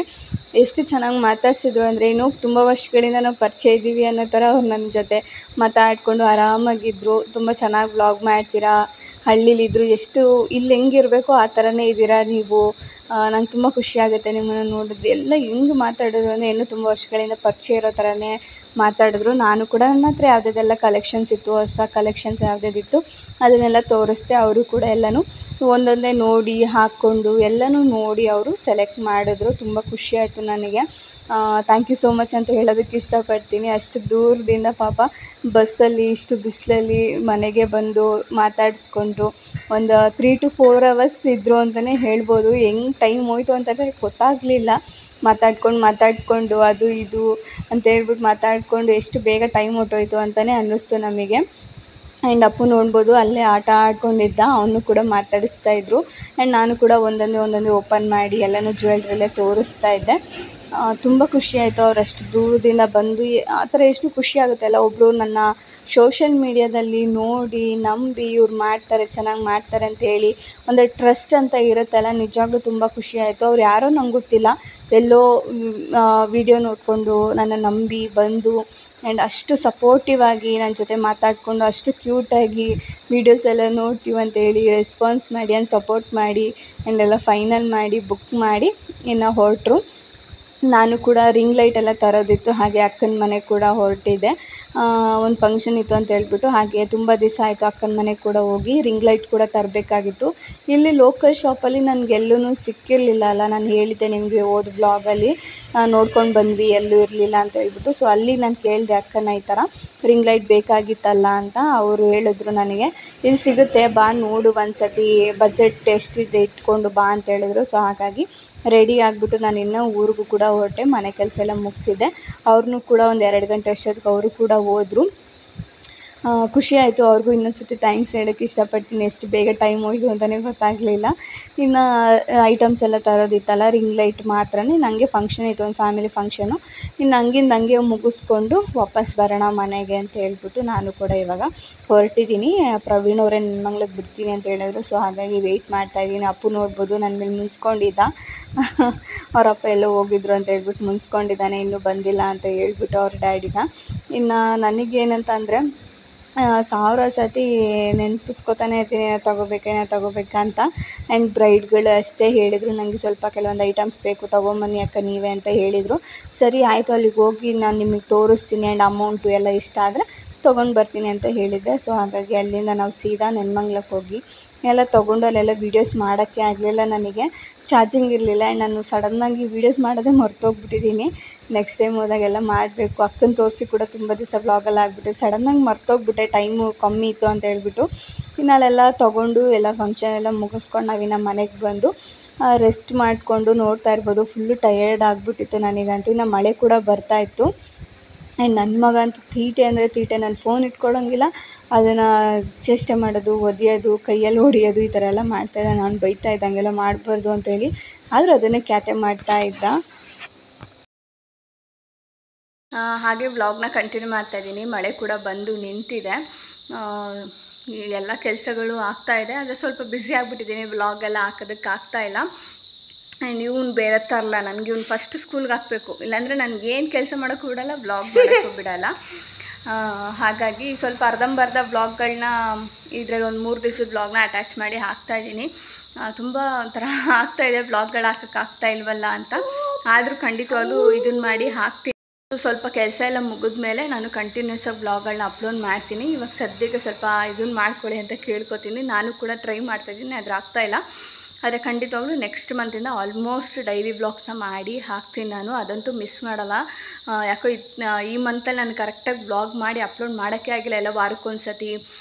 ಎಷ್ಟು ಚೆನ್ನಾಗಿ ಮಾತಾಡಿಸಿದ್ರು ಅಂದರೆ ಇನ್ನೂ ತುಂಬ ವರ್ಷಗಳಿಂದ ನಾವು ಪರಿಚಯ ಇದ್ದೀವಿ ಅನ್ನೋ ಥರ ಅವ್ರು ನನ್ನ ಜೊತೆ ಮಾತಾಡಿಕೊಂಡು ಆರಾಮಾಗಿದ್ದರು. ತುಂಬ ಚೆನ್ನಾಗಿ ವ್ಲಾಗ್ ಮಾಡ್ತೀರಾ, ಹಳ್ಳಿಲಿದ್ದರು, ಎಷ್ಟು ಇಲ್ಲಿ ಹೆಂಗಿರಬೇಕೋ ಆ ಥರನೇ ಇದ್ದೀರಾ ನೀವು, ನಂಗೆ ತುಂಬ ಖುಷಿಯಾಗುತ್ತೆ ನಿಮ್ಮನ್ನು ನೋಡಿದ್ರೆ. ಎಲ್ಲ ಹೆಂಗೆ ಮಾತಾಡಿದ್ರು ಅಂದರೆ ಇನ್ನೂ ತುಂಬ ವರ್ಷಗಳಿಂದ ಪರಿಚಯ ಇರೋ ಥರನೇ ಮಾತಾಡಿದ್ರು. ನಾನು ಕೂಡ ನನ್ನ ಹತ್ರ ಯಾವುದೆಲ್ಲ ಕಲೆಕ್ಷನ್ಸ್ ಇತ್ತು, ಹೊಸ ಕಲೆಕ್ಷನ್ಸ್ ಯಾವುದಿತ್ತು ಅದನ್ನೆಲ್ಲ ತೋರಿಸ್ದೆ. ಅವರು ಕೂಡ ಎಲ್ಲನೂ ಒಂದೊಂದೇ ನೋಡಿ ಹಾಕ್ಕೊಂಡು ಎಲ್ಲನೂ ನೋಡಿ ಅವರು ಸೆಲೆಕ್ಟ್ ಮಾಡಿದ್ರು. ತುಂಬ ಖುಷಿಯಾಯಿತು ನನಗೆ. ಥ್ಯಾಂಕ್ ಯು ಸೋ ಮಚ್ ಅಂತ ಹೇಳೋದಕ್ಕೆ ಇಷ್ಟಪಡ್ತೀನಿ. ಅಷ್ಟು ದೂರದಿಂದ ಪಾಪ ಬಸ್ಸಲ್ಲಿ ಇಷ್ಟು ಬಿಸಿಲಲ್ಲಿ ಮನೆಗೆ ಬಂದು ಮಾತಾಡಿಸ್ಕೊಂಡು ಒಂದು 3 to 4 hours ಇದ್ದರು ಅಂತಲೇ ಹೇಳ್ಬೋದು. ಹೆಂಗೆ ಟೈಮ್ ಹೋಯ್ತು ಅಂತಲೇ ಗೊತ್ತಾಗಲಿಲ್ಲ. ಮಾತಾಡ್ಕೊಂಡು ಅದು ಇದು ಅಂತ ಹೇಳ್ಬಿಟ್ಟು ಮಾತಾಡಿಕೊಂಡು ಎಷ್ಟು ಬೇಗ ಟೈಮ್ ಹೊರ್ಟೋಯ್ತು ಅಂತಲೇ ಅನ್ನಿಸ್ತು ನಮಗೆ. ಆ್ಯಂಡ್ ಅಪ್ಪು ನೋಡ್ಬೋದು ಅಲ್ಲೇ ಆಟ ಆಡ್ಕೊಂಡಿದ್ದ, ಅವನು ಕೂಡ ಮಾತಾಡಿಸ್ತಾಯಿದ್ರು. ಆ್ಯಂಡ್ ನಾನು ಕೂಡ ಒಂದೊಂದೇ ಓಪನ್ ಮಾಡಿ ಎಲ್ಲನೂ ಜ್ಯುವೆಲ್ರಿ ಎಲ್ಲ ತೋರಿಸ್ತಾ ಇದ್ದೆ. ತುಂಬ ಖುಷಿಯಾಯಿತು. ಅವ್ರು ಅಷ್ಟು ದೂರದಿಂದ ಬಂದು ಆ ಥರ ಎಷ್ಟು ಖುಷಿಯಾಗುತ್ತೆ ಅಲ್ಲ, ಒಬ್ಬರು ನನ್ನ ಸೋಷಲ್ ಮೀಡ್ಯಾದಲ್ಲಿ ನೋಡಿ ನಂಬಿ ಇವ್ರು ಮಾಡ್ತಾರೆ, ಚೆನ್ನಾಗಿ ಮಾಡ್ತಾರೆ ಅಂತೇಳಿ ಒಂದು ಟ್ರಸ್ಟ್ ಅಂತ ಇರುತ್ತಲ್ಲ, ನಿಜವಾಗ್ಲೂ ತುಂಬ ಖುಷಿಯಾಯಿತು. ಅವ್ರು ಯಾರೋ ನಂಗೆ ಗೊತ್ತಿಲ್ಲ, ಎಲ್ಲೋ ವಿಡಿಯೋ ನೋಡಿಕೊಂಡು ನನ್ನ ನಂಬಿ ಬಂದು ಆ್ಯಂಡ್ ಅಷ್ಟು ಸಪೋರ್ಟಿವ್ ಆಗಿ ನನ್ನ ಜೊತೆ ಮಾತಾಡಿಕೊಂಡು ಅಷ್ಟು ಕ್ಯೂಟಾಗಿ ವೀಡಿಯೋಸ್ ಎಲ್ಲ ನೋಡ್ತೀವಿ ಅಂತೇಳಿ ರೆಸ್ಪಾನ್ಸ್ ಮಾಡಿ ಆ್ಯಂಡ್ ಸಪೋರ್ಟ್ ಮಾಡಿ ಆ್ಯಂಡ್ ಎಲ್ಲ ಫೈನಲ್ ಮಾಡಿ ಬುಕ್ ಮಾಡಿ ಇನ್ನು ಹೊರಟ್ರು. ನಾನು ಕೂಡ ರಿಂಗ್ ಲೈಟ್ ಎಲ್ಲ ತರೋದಿತ್ತು, ಹಾಗೆ ಅಕ್ಕನ ಮನೆಗೆ ಕೂಡ ಹೊರಟಿದ್ದೆ. ಒಂದು ಫಂಕ್ಷನ್ ಇತ್ತು ಅಂತ ಹೇಳ್ಬಿಟ್ಟು ಹಾಗೆ ತುಂಬ ದಿವಸ ಆಯಿತು ಅಕ್ಕನ ಮನೆಗೆ ಕೂಡ ಹೋಗಿ ರಿಂಗ್ ಲೈಟ್ ಕೂಡ ತರಬೇಕಾಗಿತ್ತು. ಇಲ್ಲಿ ಲೋಕಲ್ ಶಾಪಲ್ಲಿ ನನಗೆಲ್ಲೂ ಸಿಕ್ಕಿರಲಿಲ್ಲ ಅಲ್ಲ, ನಾನು ಹೇಳಿದ್ದೆ ನಿಮಗೆ ಹೋದ ಬ್ಲಾಗಲ್ಲಿ ನೋಡ್ಕೊಂಡು ಬಂದ್ವಿ, ಎಲ್ಲೂ ಇರಲಿಲ್ಲ ಅಂತ ಹೇಳ್ಬಿಟ್ಟು. ಸೊ ಅಲ್ಲಿ ನಾನು ಕೇಳಿದೆ ಅಕ್ಕನ ಈ ಥರ ರಿಂಗ್ ಲೈಟ್ ಬೇಕಾಗಿತ್ತಲ್ಲ ಅಂತ. ಅವರು ಹೇಳಿದ್ರು ನನಗೆ ಇಲ್ಲಿ ಸಿಗುತ್ತೆ ಬಾ ನೋಡು ಒಂದು ಸತಿ, ಬಜೆಟ್ ಎಷ್ಟಿದೆ ಇಟ್ಕೊಂಡು ಬಾ ಅಂತ ಹೇಳಿದ್ರು. ಸೊ ಹಾಗಾಗಿ ರೆಡಿ ಆಗಿಬಿಟ್ಟು ನಾನು ಇನ್ನೂ ಊರಿಗೂ ಕೂಡ ಹೊರಟೆ. ಮನೆ ಕೆಲಸ ಎಲ್ಲ ಮುಗಿಸಿದ್ದೆ. ಅವ್ರನ್ನೂ ಕೂಡ ಒಂದು 2 ಗಂಟೆ ಅಷ್ಟೊತ್ತಿಗೆ ಅವರು ಕೂಡ ಹೋದರು. ಖುಷಿ ಆಯಿತು. ಅವ್ರಿಗೂ ಇನ್ನೊಂದು ಸತಿ ಥ್ಯಾಂಕ್ಸ್ ಹೇಳೋಕ್ಕೆ ಇಷ್ಟಪಡ್ತೀನಿ. ಎಷ್ಟು ಬೇಗ ಟೈಮ್ ಹೋಯ್ತು ಅಂತಲೇ ಗೊತ್ತಾಗಲಿಲ್ಲ. ಇನ್ನು ಐಟಮ್ಸ್ ಎಲ್ಲ ತರೋದಿತ್ತಲ್ಲ, ರಿಂಗ್ ಲೈಟ್ ಮಾತ್ರನೇ. ನನಗೆ ಫಂಕ್ಷನ್ ಇತ್ತು, ಒಂದು ಫ್ಯಾಮಿಲಿ ಫಂಕ್ಷನು. ಇನ್ನು ಹಂಗೆ ಮುಗಿಸ್ಕೊಂಡು ವಾಪಸ್ ಬರೋಣ ಮನೆಗೆ ಅಂತ ಹೇಳ್ಬಿಟ್ಟು ನಾನು ಕೂಡ ಇವಾಗ ಹೊರಟಿದ್ದೀನಿ. ಪ್ರವೀಣ್ ಅವರೇ ನೆನ್ಮಂಗ್ಲಿಗೆ ಬಿಡ್ತೀನಿ ಅಂತ ಹೇಳಿದ್ರು. ಸೊ ಹಾಗಾಗಿ ವೆಯ್ಟ್ ಮಾಡ್ತಾಯಿದ್ದೀನಿ. ಅಪ್ಪು ನೋಡ್ಬೋದು ನನ್ನ ಮೇಲೆ ಮುನ್ಸ್ಕೊಂಡಿದ್ದ. ಅವ್ರ ಅಪ್ಪ ಎಲ್ಲೋ ಹೋಗಿದ್ರು ಅಂತ ಹೇಳ್ಬಿಟ್ಟು ಮುನ್ಸ್ಕೊಂಡಿದ್ದಾನೆ, ಇನ್ನೂ ಬಂದಿಲ್ಲ ಅಂತ ಹೇಳ್ಬಿಟ್ಟು ಅವ್ರ ಡ್ಯಾಡಿನ. ಇನ್ನು ನನಗೇನಂತ ಅಂದರೆ 1000 ಸತಿ ನೆನಪಿಸ್ಕೊತಾನೆ ಇರ್ತೀನಿ ಏನೋ ತೊಗೋಬೇಕಂತ. ಆ್ಯಂಡ್ ಬ್ರೈಡ್ಗಳು ಅಷ್ಟೇ ಹೇಳಿದರು, ನನಗೆ ಸ್ವಲ್ಪ ಕೆಲವೊಂದು ಐಟಮ್ಸ್ ಬೇಕು, ತೊಗೊಂಬನ್ನಿ ಅಕ್ಕ ನೀವೇ ಅಂತ ಹೇಳಿದರು. ಸರಿ ಆಯಿತು, ಅಲ್ಲಿಗೆ ಹೋಗಿ ನಾನು ನಿಮಗೆ ತೋರಿಸ್ತೀನಿ ಆ್ಯಂಡ್ ಅಮೌಂಟು ಎಲ್ಲ ಇಷ್ಟ ಆದರೆ ತೊಗೊಂಡು ಬರ್ತೀನಿ ಅಂತ ಹೇಳಿದ್ದೆ. ಸೊ ಹಾಗಾಗಿ ಅಲ್ಲಿಂದ ನಾವು ಸೀದಾ ನೆನ್ಮಂಗ್ಲಕ್ಕೆ ಹೋಗಿ ಎಲ್ಲ ತೊಗೊಂಡು ಅಲ್ಲೆಲ್ಲ ವೀಡಿಯೋಸ್ ಮಾಡೋಕ್ಕೆ ಆಗಲಿಲ್ಲ. ನನಗೆ ಚಾರ್ಜಿಂಗ್ ಇರಲಿಲ್ಲ ಆ್ಯಂಡ್ ನಾನು ಸಡನ್ನಾಗಿ ವೀಡಿಯೋಸ್ ಮಾಡೋದೇ ಮರ್ತೋಗ್ಬಿಟ್ಟಿದ್ದೀನಿ. ನೆಕ್ಸ್ಟ್ ಟೈಮ್ ಹೋದಾಗೆಲ್ಲ ಮಾಡಬೇಕು. ಅಕ್ಕನ ತೋರಿಸಿ ಕೂಡ ತುಂಬ ದಿವಸ ಬ್ಲಾಗಲ್ಲಿ ಆಗಿಬಿಟ್ಟು ಸಡನ್ನಾಗಿ ಮರ್ತೋಗ್ಬಿಟ್ಟೆ, ಟೈಮು ಕಮ್ಮಿ ಇತ್ತು ಅಂತ ಹೇಳ್ಬಿಟ್ಟು. ಇನ್ನು ಅಲ್ಲೆಲ್ಲ ತೊಗೊಂಡು ಎಲ್ಲ ಫಂಕ್ಷನ್ ಎಲ್ಲ ಮುಗಿಸ್ಕೊಂಡು ನಾವಿನ್ನು ಮನೆಗೆ ಬಂದು ರೆಸ್ಟ್ ಮಾಡಿಕೊಂಡು ನೋಡ್ತಾ ಇರ್ಬೋದು. ಫುಲ್ಲು ಟಯರ್ಡ್ ಆಗಿಬಿಟ್ಟಿತ್ತು ನನಗಂತೂ. ಇನ್ನು ಮಳೆ ಕೂಡ ಬರ್ತಾಯಿತ್ತು. ಆ್ಯಂಡ್ ನನ್ನ ಮಗ ಅಂತೂ ತೀಟೆ ಅಂದರೆ ತೀಟೆ. ನಾನು ಫೋನ್ ಇಟ್ಕೊಳ್ಳೋಂಗಿಲ್ಲ, ಅದನ್ನು ಚೇಷ್ಟೆ ಮಾಡೋದು, ಒದೆಯೋದು, ಕೈಯಲ್ಲಿ ಹೊಡಿಯೋದು, ಈ ಥರ ಎಲ್ಲ ಮಾಡ್ತಾಯಿದ್ದ. ನಾನು ಬೈತಾ ಇದ್ದೆ ಹಂಗೆಲ್ಲ ಮಾಡಬಾರ್ದು ಅಂತೇಳಿ, ಆದರೂ ಅದನ್ನೇ ಕ್ಯಾತೆ ಮಾಡ್ತಾಯಿದ್ದ. ಹಾಗೆ ವ್ಲಾಗ್ನ ಕಂಟಿನ್ಯೂ ಮಾಡ್ತಾಯಿದ್ದೀನಿ. ಮಳೆ ಕೂಡ ಬಂದು ನಿಂತಿದೆ. ಎಲ್ಲ ಕೆಲಸಗಳು ಆಗ್ತಾಯಿದೆ, ಆದರೆ ಸ್ವಲ್ಪ ಬ್ಯುಸಿ ಆಗಿಬಿಟ್ಟಿದ್ದೀನಿ. ವ್ಲಾಗೆಲ್ಲ ಹಾಕೋದಕ್ಕೆ ಆಗ್ತಾಯಿಲ್ಲ. ಆ್ಯಂಡ್ ಇವ್ನು ಬೇರೆ ತರಲ್ಲ, ನನಗೆ ಇವ್ನು ಫಸ್ಟ್ ಸ್ಕೂಲ್ಗೆ ಹಾಕಬೇಕು, ಇಲ್ಲಾಂದರೆ ನನಗೇನು ಕೆಲಸ ಮಾಡೋಕ್ಕೂ ಬಿಡೋಲ್ಲ, ವ್ಲಾಗ್ ಮಾಡೋಕ್ಕೂ ಬಿಡೋಲ್ಲ. ಹಾಗಾಗಿ ಸ್ವಲ್ಪ ಅರ್ಧಂಬರ್ಧ ವ್ಲಾಗ್ಗಳನ್ನ ಇದರಲ್ಲಿ ಒಂದು 3 ದಿವಸದ ವ್ಲಾಗ್ನ ಅಟ್ಯಾಚ್ ಮಾಡಿ ಹಾಕ್ತಾಯಿದ್ದೀನಿ. ತುಂಬ ಒಂಥರ ಆಗ್ತಾಯಿದೆ ಬ್ಲಾಗ್ಗಳು ಹಾಕೋಕ್ಕಾಗ್ತಾ ಇಲ್ವಲ್ಲ ಅಂತ. ಆದರೂ ಖಂಡಿತವಾಗ್ಲೂ ಇದನ್ನು ಮಾಡಿ ಹಾಕ್ತೀನಿ. ಸ್ವಲ್ಪ ಕೆಲಸ ಎಲ್ಲ ಮುಗಿದ ಮೇಲೆ ನಾನು ಕಂಟಿನ್ಯೂಸ್ ಆಗಿ ಬ್ಲಾಗ್ಗಳನ್ನ ಅಪ್ಲೋಡ್ ಮಾಡ್ತೀನಿ. ಇವಾಗ ಸದ್ಯಕ್ಕೆ ಸ್ವಲ್ಪ ಇದನ್ನು ಮಾಡ್ಕೊಳ್ಳಿ ಅಂತ ಕೇಳ್ಕೊತೀನಿ. ನಾನು ಕೂಡ ಟ್ರೈ ಮಾಡ್ತಾಯಿದ್ದೀನಿ, ಅದ್ರ ಆಗ್ತಾಯಿಲ್ಲ. ಆದರೆ ಖಂಡಿತವಾಗ್ಲೂ ನೆಕ್ಸ್ಟ್ ಮಂತಿಂದ ಆಲ್ಮೋಸ್ಟ್ ಡೈಲಿ ಬ್ಲಾಗ್ಸ್ನ ಮಾಡಿ ಹಾಕ್ತೀನಿ ನಾನು. ಅದಂತೂ ಮಿಸ್ ಮಾಡಲ್ಲ. ಯಾಕೋ ಈ ಮಂತಲ್ಲಿ ನಾನು ಕರೆಕ್ಟಾಗಿ ಬ್ಲಾಗ್ ಮಾಡಿ ಅಪ್ಲೋಡ್ ಮಾಡೋಕ್ಕೆ ಆಗಿಲ್ಲ. ಎಲ್ಲ ವಾರಕ್ಕೊಂದ್ಸತಿ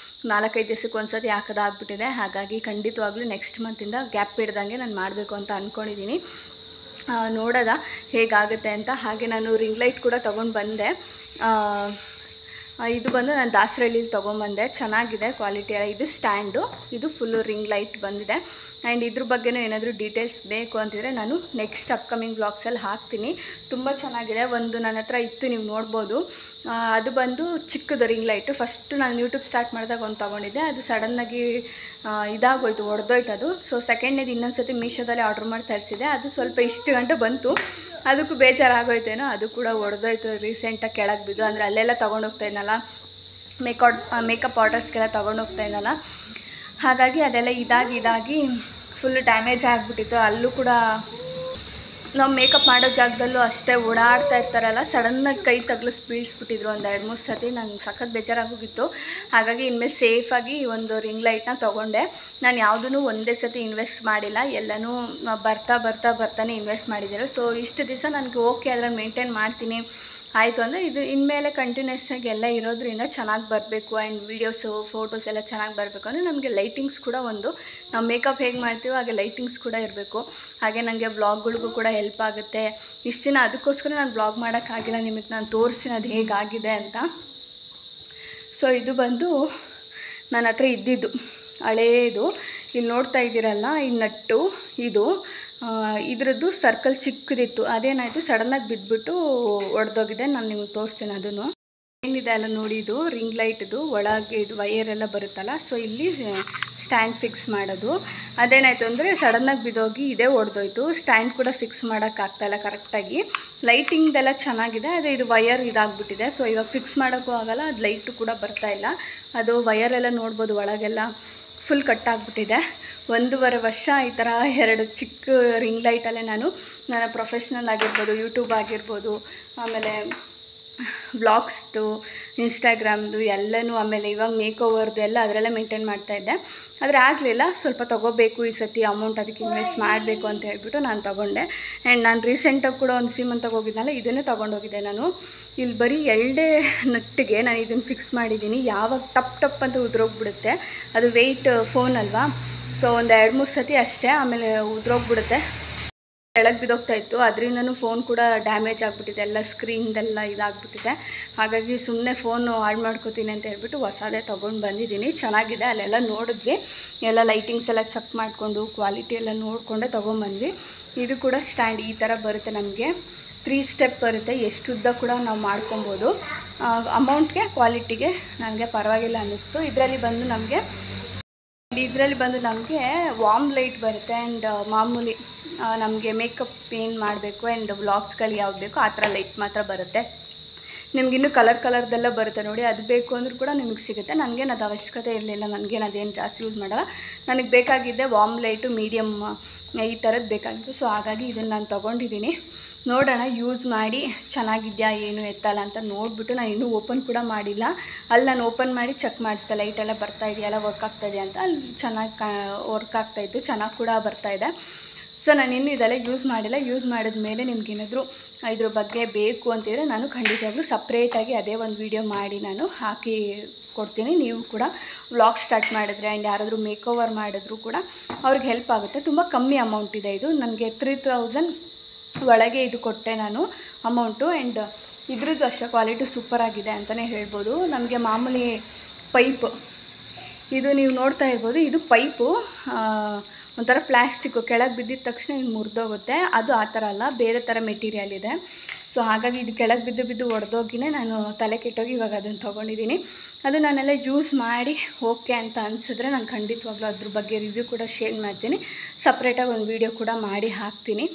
4-5 ದಿವಸಕ್ಕೊಂದ್ಸತಿ ಹಾಕೋದಾಗ್ಬಿಟ್ಟಿದೆ. ಹಾಗಾಗಿ ಖಂಡಿತವಾಗ್ಲೂ ನೆಕ್ಸ್ಟ್ ಮಂತಿಂದ ಗ್ಯಾಪ್ ಇಡ್ದಂಗೆ ನಾನು ಮಾಡಬೇಕು ಅಂತ ಅಂದ್ಕೊಂಡಿದ್ದೀನಿ. ನೋಡೋದ ಹೇಗಾಗುತ್ತೆ ಅಂತ. ಹಾಗೆ ನಾನು ರಿಂಗ್ ಲೈಟ್ ಕೂಡ ತೊಗೊಂಡು ಬಂದೆ. ಇದು ಬಂದು ನಾನು ದಾಸರಳ್ಳಿಲಿ ತೊಗೊಂಬಂದೆ. ಚೆನ್ನಾಗಿದೆ ಕ್ವಾಲಿಟಿ. ಇದು ಸ್ಟ್ಯಾಂಡು, ಇದು ಫುಲ್ಲು ರಿಂಗ್ ಲೈಟ್ ಬಂದಿದೆ. ಆ್ಯಂಡ್ ಇದ್ರ ಬಗ್ಗೆನೂ ಏನಾದರೂ ಡೀಟೇಲ್ಸ್ ಬೇಕು ಅಂತಿದ್ರೆ ನಾನು ನೆಕ್ಸ್ಟ್ ಅಪ್ಕಮಿಂಗ್ ಬ್ಲಾಗ್ಸಲ್ಲಿ ಹಾಕ್ತೀನಿ. ತುಂಬ ಚೆನ್ನಾಗಿದೆ. ಒಂದು ನನ್ನ ಹತ್ರ ಇತ್ತು, ನೀವು ನೋಡ್ಬೋದು. ಅದು ಬಂದು ಚಿಕ್ಕದು ರಿಂಗ್ ಲೈಟು. ಫಸ್ಟು ನಾನು ಯೂಟ್ಯೂಬ್ ಸ್ಟಾರ್ಟ್ ಮಾಡಿದಾಗ ಒಂದು ತೊಗೊಂಡಿದ್ದೆ. ಅದು ಸಡನ್ನಾಗಿ ಇದಾಗೋಯ್ತು, ಒಡೆದೋಯ್ತು ಅದು. ಸೊ ಸೆಕೆಂಡ್ನೇದು ಇನ್ನೊಂದು ಸತಿ ಮೀಶೋದಲ್ಲಿ ಆರ್ಡ್ರ್ ಮಾಡಿ ತರಿಸಿದೆ. ಅದು ಸ್ವಲ್ಪ ಇಷ್ಟು ಗಂಟೆ ಬಂತು, ಅದಕ್ಕೂ ಬೇಜಾರಾಗೋಯ್ತೇನೋ, ಅದು ಕೂಡ ಒಡೆದೋಯ್ತು ರೀಸೆಂಟಾಗಿ ಕೆಳಗೆ ಬಿದ್ದು. ಅಂದರೆ ಅಲ್ಲೆಲ್ಲ ತೊಗೊಂಡೋಗ್ತಾ ಇದ್ನಲ್ಲ, ಮೇಕಪ್ ಆರ್ಡರ್ಸ್ಗೆಲ್ಲ ತೊಗೊಂಡೋಗ್ತಾ ಇದ್ನಲ್ಲ, ಹಾಗಾಗಿ ಅದೆಲ್ಲ ಇದಾಗಿ ಫುಲ್ ಡ್ಯಾಮೇಜ್ ಆಗಿಬಿಟ್ಟಿತ್ತು. ಅಲ್ಲೂ ಕೂಡ ನಾವು ಮೇಕಪ್ ಮಾಡೋ ಜಾಗದಲ್ಲೂ ಅಷ್ಟೇ ಓಡಾಡ್ತಾ ಇರ್ತಾರಲ್ಲ, ಸಡನ್ನಾಗಿ ಕೈ ಬೀಳಿಸ್ಬಿಟ್ಟಿದ್ರು ಒಂದು 2-3 ಸತಿ. ನಂಗೆ ಸಖತ್ ಬೇಜಾರಾಗೋಗಿತ್ತು. ಹಾಗಾಗಿ ಇನ್ಮೇಲೆ ಸೇಫಾಗಿ ಒಂದು ರಿಂಗ್ ಲೈಟ್ನ ತೊಗೊಂಡೆ. ನಾನು ಯಾವುದೂ ಒಂದೇ ಸತಿ ಇನ್ವೆಸ್ಟ್ ಮಾಡಿಲ್ಲ, ಎಲ್ಲನೂ ಬರ್ತಾನೆ ಇನ್ವೆಸ್ಟ್ ಮಾಡಿದ್ದೀರ. ಸೊ ಇಷ್ಟು ದಿವಸ ನನಗೆ ಓಕೆ ಅದರಲ್ಲಿ ಮೇಂಟೈನ್ ಮಾಡ್ತೀನಿ ಆಯಿತು ಅಂದರೆ ಇದು ಇನ್ಮೇಲೆ ಕಂಟಿನ್ಯೂಸ್ ಆಗಿ ಎಲ್ಲ ಇರೋದ್ರಿಂದ ಚೆನ್ನಾಗಿ ಬರಬೇಕು. ಆ್ಯಂಡ್ ವೀಡಿಯೋಸು ಫೋಟೋಸ್ ಎಲ್ಲ ಚೆನ್ನಾಗಿ ಬರಬೇಕು ಅಂದರೆ ನಮಗೆ ಲೈಟಿಂಗ್ಸ್ ಕೂಡ ನಾವು ಮೇಕಪ್ ಹೇಗೆ ಮಾಡ್ತೀವೋ ಹಾಗೆ ಲೈಟಿಂಗ್ಸ್ ಕೂಡ ಇರಬೇಕು. ಹಾಗೆ ನನಗೆ ಬ್ಲಾಗ್ಗಳಿಗೂ ಕೂಡ ಹೆಲ್ಪ್ ಆಗುತ್ತೆ. ಇಷ್ಟು ದಿನ ಅದಕ್ಕೋಸ್ಕರ ನಾನು ಬ್ಲಾಗ್ ಮಾಡೋಕ್ಕಾಗಿಲ್ಲ, ನಿಮಗೆ ನಾನು ತೋರಿಸ್ತೀನಿ ಅದು ಹೇಗಾಗಿದೆ ಅಂತ. ಸೊ ಇದು ಬಂದು ನನ್ನ ಹತ್ರ ಇದ್ದಿದ್ದು ಹಳೇದು. ಇಲ್ಲಿ ನೋಡ್ತಾ ಇದ್ದೀರಲ್ಲ, ಈ ನಟ್ಟು ಇದು ಇದರದ್ದು ಸರ್ಕಲ್ ಚಿಕ್ಕದಿತ್ತು. ಅದೇನಾಯಿತು, ಸಡನ್ನಾಗಿ ಬಿದ್ದುಬಿಟ್ಟು ಒಡೆದೋಗಿದೆ. ನಾನು ನಿಮಗೆ ತೋರಿಸ್ತೀನಿ ಅದನ್ನು. ಏನಿದೆ ಅಲ್ಲ ನೋಡಿ, ಇದು ರಿಂಗ್ ಲೈಟ್ದು ಒಳಗೆ ಇದು ವೈಯರೆಲ್ಲ ಬರುತ್ತಲ್ಲ, ಸೊ ಇಲ್ಲಿ ಸ್ಟ್ಯಾಂಡ್ ಫಿಕ್ಸ್ ಮಾಡೋದು. ಅದೇನಾಯಿತು ಅಂದರೆ ಸಡನ್ನಾಗಿ ಬಿದ್ದೋಗಿ ಇದೇ ಒಡೆದೋಯ್ತು. ಸ್ಟ್ಯಾಂಡ್ ಕೂಡ ಫಿಕ್ಸ್ ಮಾಡೋಕ್ಕಾಗ್ತಾಯಿಲ್ಲ ಕರೆಕ್ಟಾಗಿ. ಲೈಟಿಂಗ್ದೆಲ್ಲ ಚೆನ್ನಾಗಿದೆ, ಅದೇ ಇದು ವಯರ್ ಇದಾಗ್ಬಿಟ್ಟಿದೆ. ಸೊ ಇವಾಗ ಫಿಕ್ಸ್ ಮಾಡೋಕ್ಕೂ ಆಗೋಲ್ಲ, ಅದು ಲೈಟು ಕೂಡ ಬರ್ತಾಯಿಲ್ಲ. ಅದು ವಯರೆಲ್ಲ ನೋಡ್ಬೋದು, ಒಳಗೆಲ್ಲ ಫುಲ್ ಕಟ್ಟಾಗ್ಬಿಟ್ಟಿದೆ. 1.5 ವರ್ಷ ಈ ಥರ 2 ಚಿಕ್ಕ ರಿಂಗ್ ಲೈಟಲ್ಲೇ ನಾನು ಪ್ರೊಫೆಷ್ನಲ್ ಆಗಿರ್ಬೋದು, ಯೂಟ್ಯೂಬ್ ಆಗಿರ್ಬೋದು, ಆಮೇಲೆ ಬ್ಲಾಗ್ಸ್ದು, ಇನ್ಸ್ಟಾಗ್ರಾಮ್ದು ಎಲ್ಲನೂ, ಆಮೇಲೆ ಇವಾಗ ಮೇಕೋವರ್ದು ಎಲ್ಲ ಅದರಲ್ಲೇ ಮೇಂಟೈನ್ ಮಾಡ್ತಾಯಿದ್ದೆ. ಆದರೆ ಆಗಲಿಲ್ಲ, ಸ್ವಲ್ಪ ತೊಗೋಬೇಕು ಈ ಸತಿ ಅಮೌಂಟ್ ಅದಕ್ಕೆ ಇನ್ವೆಸ್ಟ್ ಮಾಡಬೇಕು ಅಂತ ಹೇಳ್ಬಿಟ್ಟು ನಾನು ತೊಗೊಂಡೆ. ಆ್ಯಂಡ್ ನಾನು ರೀಸೆಂಟಾಗಿ ಕೂಡ ಒಂದು ಸೀಮಂತಕ್ಕೆ ಹೋಗಿದ್ನಲ್ಲ, ಇದನ್ನೇ ತೊಗೊಂಡೋಗಿದ್ದೆ ನಾನು. ಇಲ್ಲಿ ಬರೀ 2 ನಟ್ಟಿಗೆ ನಾನು ಇದನ್ನು ಫಿಕ್ಸ್ ಮಾಡಿದ್ದೀನಿ. ಯಾವಾಗ ಟಪ್ ಅಂತ ಉದುರೋಗ್ಬಿಡುತ್ತೆ, ಅದು ವೆಯ್ಟ್ ಫೋನ್ ಅಲ್ವಾ, ಸೊ ಒಂದು 2-3 ಸತಿ ಅಷ್ಟೇ, ಆಮೇಲೆ ಉದುರೋಗ್ಬಿಡುತ್ತೆ. ಕೆಳಗೆ ಬಿದ್ದೋಗ್ತಾ ಇತ್ತು, ಅದರಿಂದನೂ ಫೋನ್ ಕೂಡ ಡ್ಯಾಮೇಜ್ ಆಗಿಬಿಟ್ಟಿದೆ, ಎಲ್ಲ ಸ್ಕ್ರೀನ್ದೆಲ್ಲ ಇದಾಗ್ಬಿಟ್ಟಿದೆ. ಹಾಗಾಗಿ ಸುಮ್ಮನೆ ಫೋನು ಹಾಳು ಮಾಡ್ಕೋತೀನಿ ಅಂತ ಹೇಳ್ಬಿಟ್ಟು ಹೊಸದೇ ತೊಗೊಂಡು ಬಂದಿದ್ದೀನಿ. ಚೆನ್ನಾಗಿದೆ. ಅಲ್ಲೆಲ್ಲ ನೋಡಿದ್ವಿ, ಎಲ್ಲ ಲೈಟಿಂಗ್ಸ್ ಎಲ್ಲ ಚೆಕ್ ಮಾಡಿಕೊಂಡು ಕ್ವಾಲಿಟಿ ಎಲ್ಲ ನೋಡಿಕೊಂಡೆ ತೊಗೊಂಬಂದ್ವಿ. ಇದು ಕೂಡ ಸ್ಟ್ಯಾಂಡ್ ಈ ಥರ ಬರುತ್ತೆ, ನಮಗೆ 3 ಸ್ಟೆಪ್ ಬರುತ್ತೆ. ಎಷ್ಟು ಉದ್ದ ಕೂಡ ನಾವು ಮಾಡ್ಕೊಬೋದು. ಅಮೌಂಟ್ಗೆ ಕ್ವಾಲಿಟಿಗೆ ನನಗೆ ಪರವಾಗಿಲ್ಲ ಅನ್ನಿಸ್ತು. ಇದರಲ್ಲಿ ಬಂದು ನಮಗೆ ವಾರ್ಮ್ ಲೈಟ್ ಬರುತ್ತೆ. ಆ್ಯಂಡ್ ಮಾಮೂಲಿ ನಮಗೆ ಮೇಕಪ್ ಏನು ಮಾಡಬೇಕು ಆ್ಯಂಡ್ ವ್ಲಾಗ್ಸ್ಗಳು ಯಾವ್ದು ಬೇಕೋ ಆ ಥರ ಲೈಟ್ ಮಾತ್ರ ಬರುತ್ತೆ. ನಿಮಗಿನ್ನೂ ಕಲರ್ದೆಲ್ಲ ಬರುತ್ತೆ ನೋಡಿ, ಅದು ಬೇಕು ಅಂದರೂ ಕೂಡ ನಿಮಗೆ ಸಿಗುತ್ತೆ. ನನಗೇನು ಅದು ಅವಶ್ಯಕತೆ ಇರಲಿಲ್ಲ, ನನಗೇನು ಅದೇನು ಜಾಸ್ತಿ ಯೂಸ್ ಮಾಡಲ್ಲ. ನನಗೆ ಬೇಕಾಗಿದ್ದೆ ವಾರ್ಮ್ ಲೈಟು, ಮೀಡಿಯಮ್ ಈ ಥರದ್ದು ಬೇಕಾಗಿತ್ತು. ಸೊ ಹಾಗಾಗಿ ಇದನ್ನು ನಾನು ತೊಗೊಂಡಿದ್ದೀನಿ. ನೋಡೋಣ ಯೂಸ್ ಮಾಡಿ ಚೆನ್ನಾಗಿದೆಯಾ ಏನು ಎತ್ತಲ್ಲ ಅಂತ ನೋಡಿಬಿಟ್ಟು. ನಾನು ಇನ್ನೂ ಓಪನ್ ಕೂಡ ಮಾಡಿಲ್ಲ. ಅಲ್ಲಿ ನಾನು ಓಪನ್ ಮಾಡಿ ಚೆಕ್ ಮಾಡಿಸ್ದೆ, ಲೈಟೆಲ್ಲ ಬರ್ತಾ ಇದೆಯಲ್ಲ, ವರ್ಕ್ ಆಗ್ತಾಯಿದೆ ಅಂತ. ಅಲ್ಲಿ ಚೆನ್ನಾಗಿ ವರ್ಕ್ ಆಗ್ತಾಯಿತ್ತು, ಚೆನ್ನಾಗಿ ಕೂಡ ಬರ್ತಾಯಿದೆ. ಸೊ ನಾನು ಇನ್ನೂ ಇದೆಲ್ಲ ಯೂಸ್ ಮಾಡಿಲ್ಲ. ಯೂಸ್ ಮಾಡಿದ ಮೇಲೆ ನಿಮ್ಗೇನಾದರೂ ಇದ್ರ ಬಗ್ಗೆ ಬೇಕು ಅಂತಿದ್ರೆ ನಾನು ಖಂಡಿತವಾಗ್ಲೂ ಸಪ್ರೇಟಾಗಿ ಅದೇ ಒಂದು ವಿಡಿಯೋ ಮಾಡಿ ನಾನು ಹಾಕಿ ಕೊಡ್ತೀನಿ. ನೀವು ಕೂಡ ವ್ಲಾಗ್ ಸ್ಟಾರ್ಟ್ ಮಾಡಿದ್ರೆ ಆ್ಯಂಡ್ ಯಾರಾದರೂ ಮೇಕೋವರ್ ಮಾಡಿದ್ರು ಕೂಡ ಅವ್ರಿಗೆ ಹೆಲ್ಪ್ ಆಗುತ್ತೆ. ತುಂಬ ಕಮ್ಮಿ ಅಮೌಂಟ್ ಇದೆ ಇದು. ನನಗೆ 3000 ಒಳಗೆ ಇದು ಕೊಟ್ಟೆ ನಾನು ಅಮೌಂಟು. ಆ್ಯಂಡ್ ಇದ್ರದ್ದು ಅಷ್ಟೇ ಕ್ವಾಲಿಟಿ ಸೂಪರಾಗಿದೆ ಅಂತಲೇ ಹೇಳ್ಬೋದು. ನಮಗೆ ಮಾಮೂಲಿ ಪೈಪು ಇದು ನೀವು ನೋಡ್ತಾ ಇರ್ಬೋದು, ಇದು ಪೈಪು ಒಂಥರ ಪ್ಲ್ಯಾಸ್ಟಿಕ್ಕು, ಕೆಳಗೆ ಬಿದ್ದಿದ ತಕ್ಷಣ ಇದು ಮುರಿದೋಗುತ್ತೆ. ಅದು ಆ ಥರ ಅಲ್ಲ, ಬೇರೆ ಥರ ಮೆಟೀರಿಯಲ್ ಇದೆ. ಸೊ ಹಾಗಾಗಿ ಇದು ಕೆಳಗೆ ಬಿದ್ದು ಒಡೆದೋಗಿನೇ ನಾನು ತಲೆ ಕೆಟ್ಟೋಗಿ ಇವಾಗ ಅದನ್ನು ತೊಗೊಂಡಿದ್ದೀನಿ. ಅದು ನಾನೆಲ್ಲ ಯೂಸ್ ಮಾಡಿ ಓಕೆ ಅಂತ ಅನಿಸಿದ್ರೆ ನಾನು ಖಂಡಿತವಾಗ್ಲೂ ಅದ್ರ ಬಗ್ಗೆ ರಿವ್ಯೂ ಕೂಡ ಶೇರ್ ಮಾಡ್ತೀನಿ. ಸಪ್ರೇಟಾಗಿ ಒಂದು ವಿಡಿಯೋ ಕೂಡ ಮಾಡಿ ಹಾಕ್ತೀನಿ.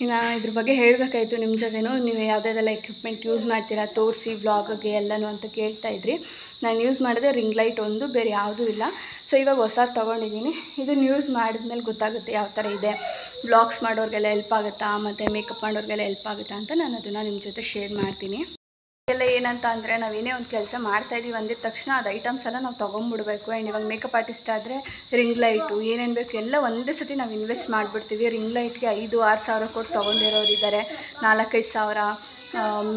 ಇನ್ನು ಇದ್ರ ಬಗ್ಗೆ ಹೇಳಬೇಕಾಯ್ತು ನಿಮ್ಮ ಜೊತೆನೂ. ನೀವು ಯಾವುದಾದೆಲ್ಲ ಎಕ್ವಿಪ್ಮೆಂಟ್ ಯೂಸ್ ಮಾಡ್ತೀರಾ ತೋರಿಸಿ ವ್ಲಾಗ್ಗೆ ಎಲ್ಲನೂ ಅಂತ ಕೇಳ್ತಾಯಿದ್ರಿ. ನಾನು ಯೂಸ್ ಮಾಡಿದೆ ರಿಂಗ್ ಲೈಟ್ ಒಂದು, ಬೇರೆ ಯಾವುದೂ ಇಲ್ಲ. ಸೊ ಇವಾಗ ಹೊಸದು ತೊಗೊಂಡಿದ್ದೀನಿ. ಇದನ್ನು ಯೂಸ್ ಮಾಡಿದ್ಮೇಲೆ ಗೊತ್ತಾಗುತ್ತೆ ಯಾವ ಥರ ಇದೆ, ವ್ಲಾಗ್ಸ್ ಮಾಡೋರಿಗೆಲ್ಲ ಹೆಲ್ಪ್ ಆಗುತ್ತಾ ಮತ್ತು ಮೇಕಪ್ ಮಾಡೋರಿಗೆಲ್ಲ ಹೆಲ್ಪ್ ಆಗುತ್ತಾ ಅಂತ ನಾನು ಅದನ್ನು ನಿಮ್ಮ ಜೊತೆ ಶೇರ್ ಮಾಡ್ತೀನಿ. ಎಲ್ಲ ಏನಂತ ಅಂದರೆ ನಾವೇನೇ ಒಂದು ಕೆಲಸ ಮಾಡ್ತಾಯಿದ್ದೀವಿ ಅಂದಿದ ತಕ್ಷಣ ಅದು ಐಟಮ್ಸ್ ಎಲ್ಲ ನಾವು ತೊಗೊಂಡ್ಬಿಡ್ಬೇಕು. ಆ್ಯಂಡ್ ಇವಾಗ ಮೇಕಪ್ ಆರ್ಟಿಸ್ಟ್ ಆದರೆ ರಿಂಗ್ ಲೈಟು ಏನೇನು ಬೇಕು ಎಲ್ಲ ಒಂದೇ ಸತಿ ನಾವು ಇನ್ವೆಸ್ಟ್ ಮಾಡಿಬಿಡ್ತೀವಿ. ರಿಂಗ್ ಲೈಟ್ಗೆ 5-6 ಸಾವಿರ ಕೊಟ್ಟು ತೊಗೊಂಡಿರೋರು ಇದ್ದಾರೆ, 4-5 ಸಾವಿರ.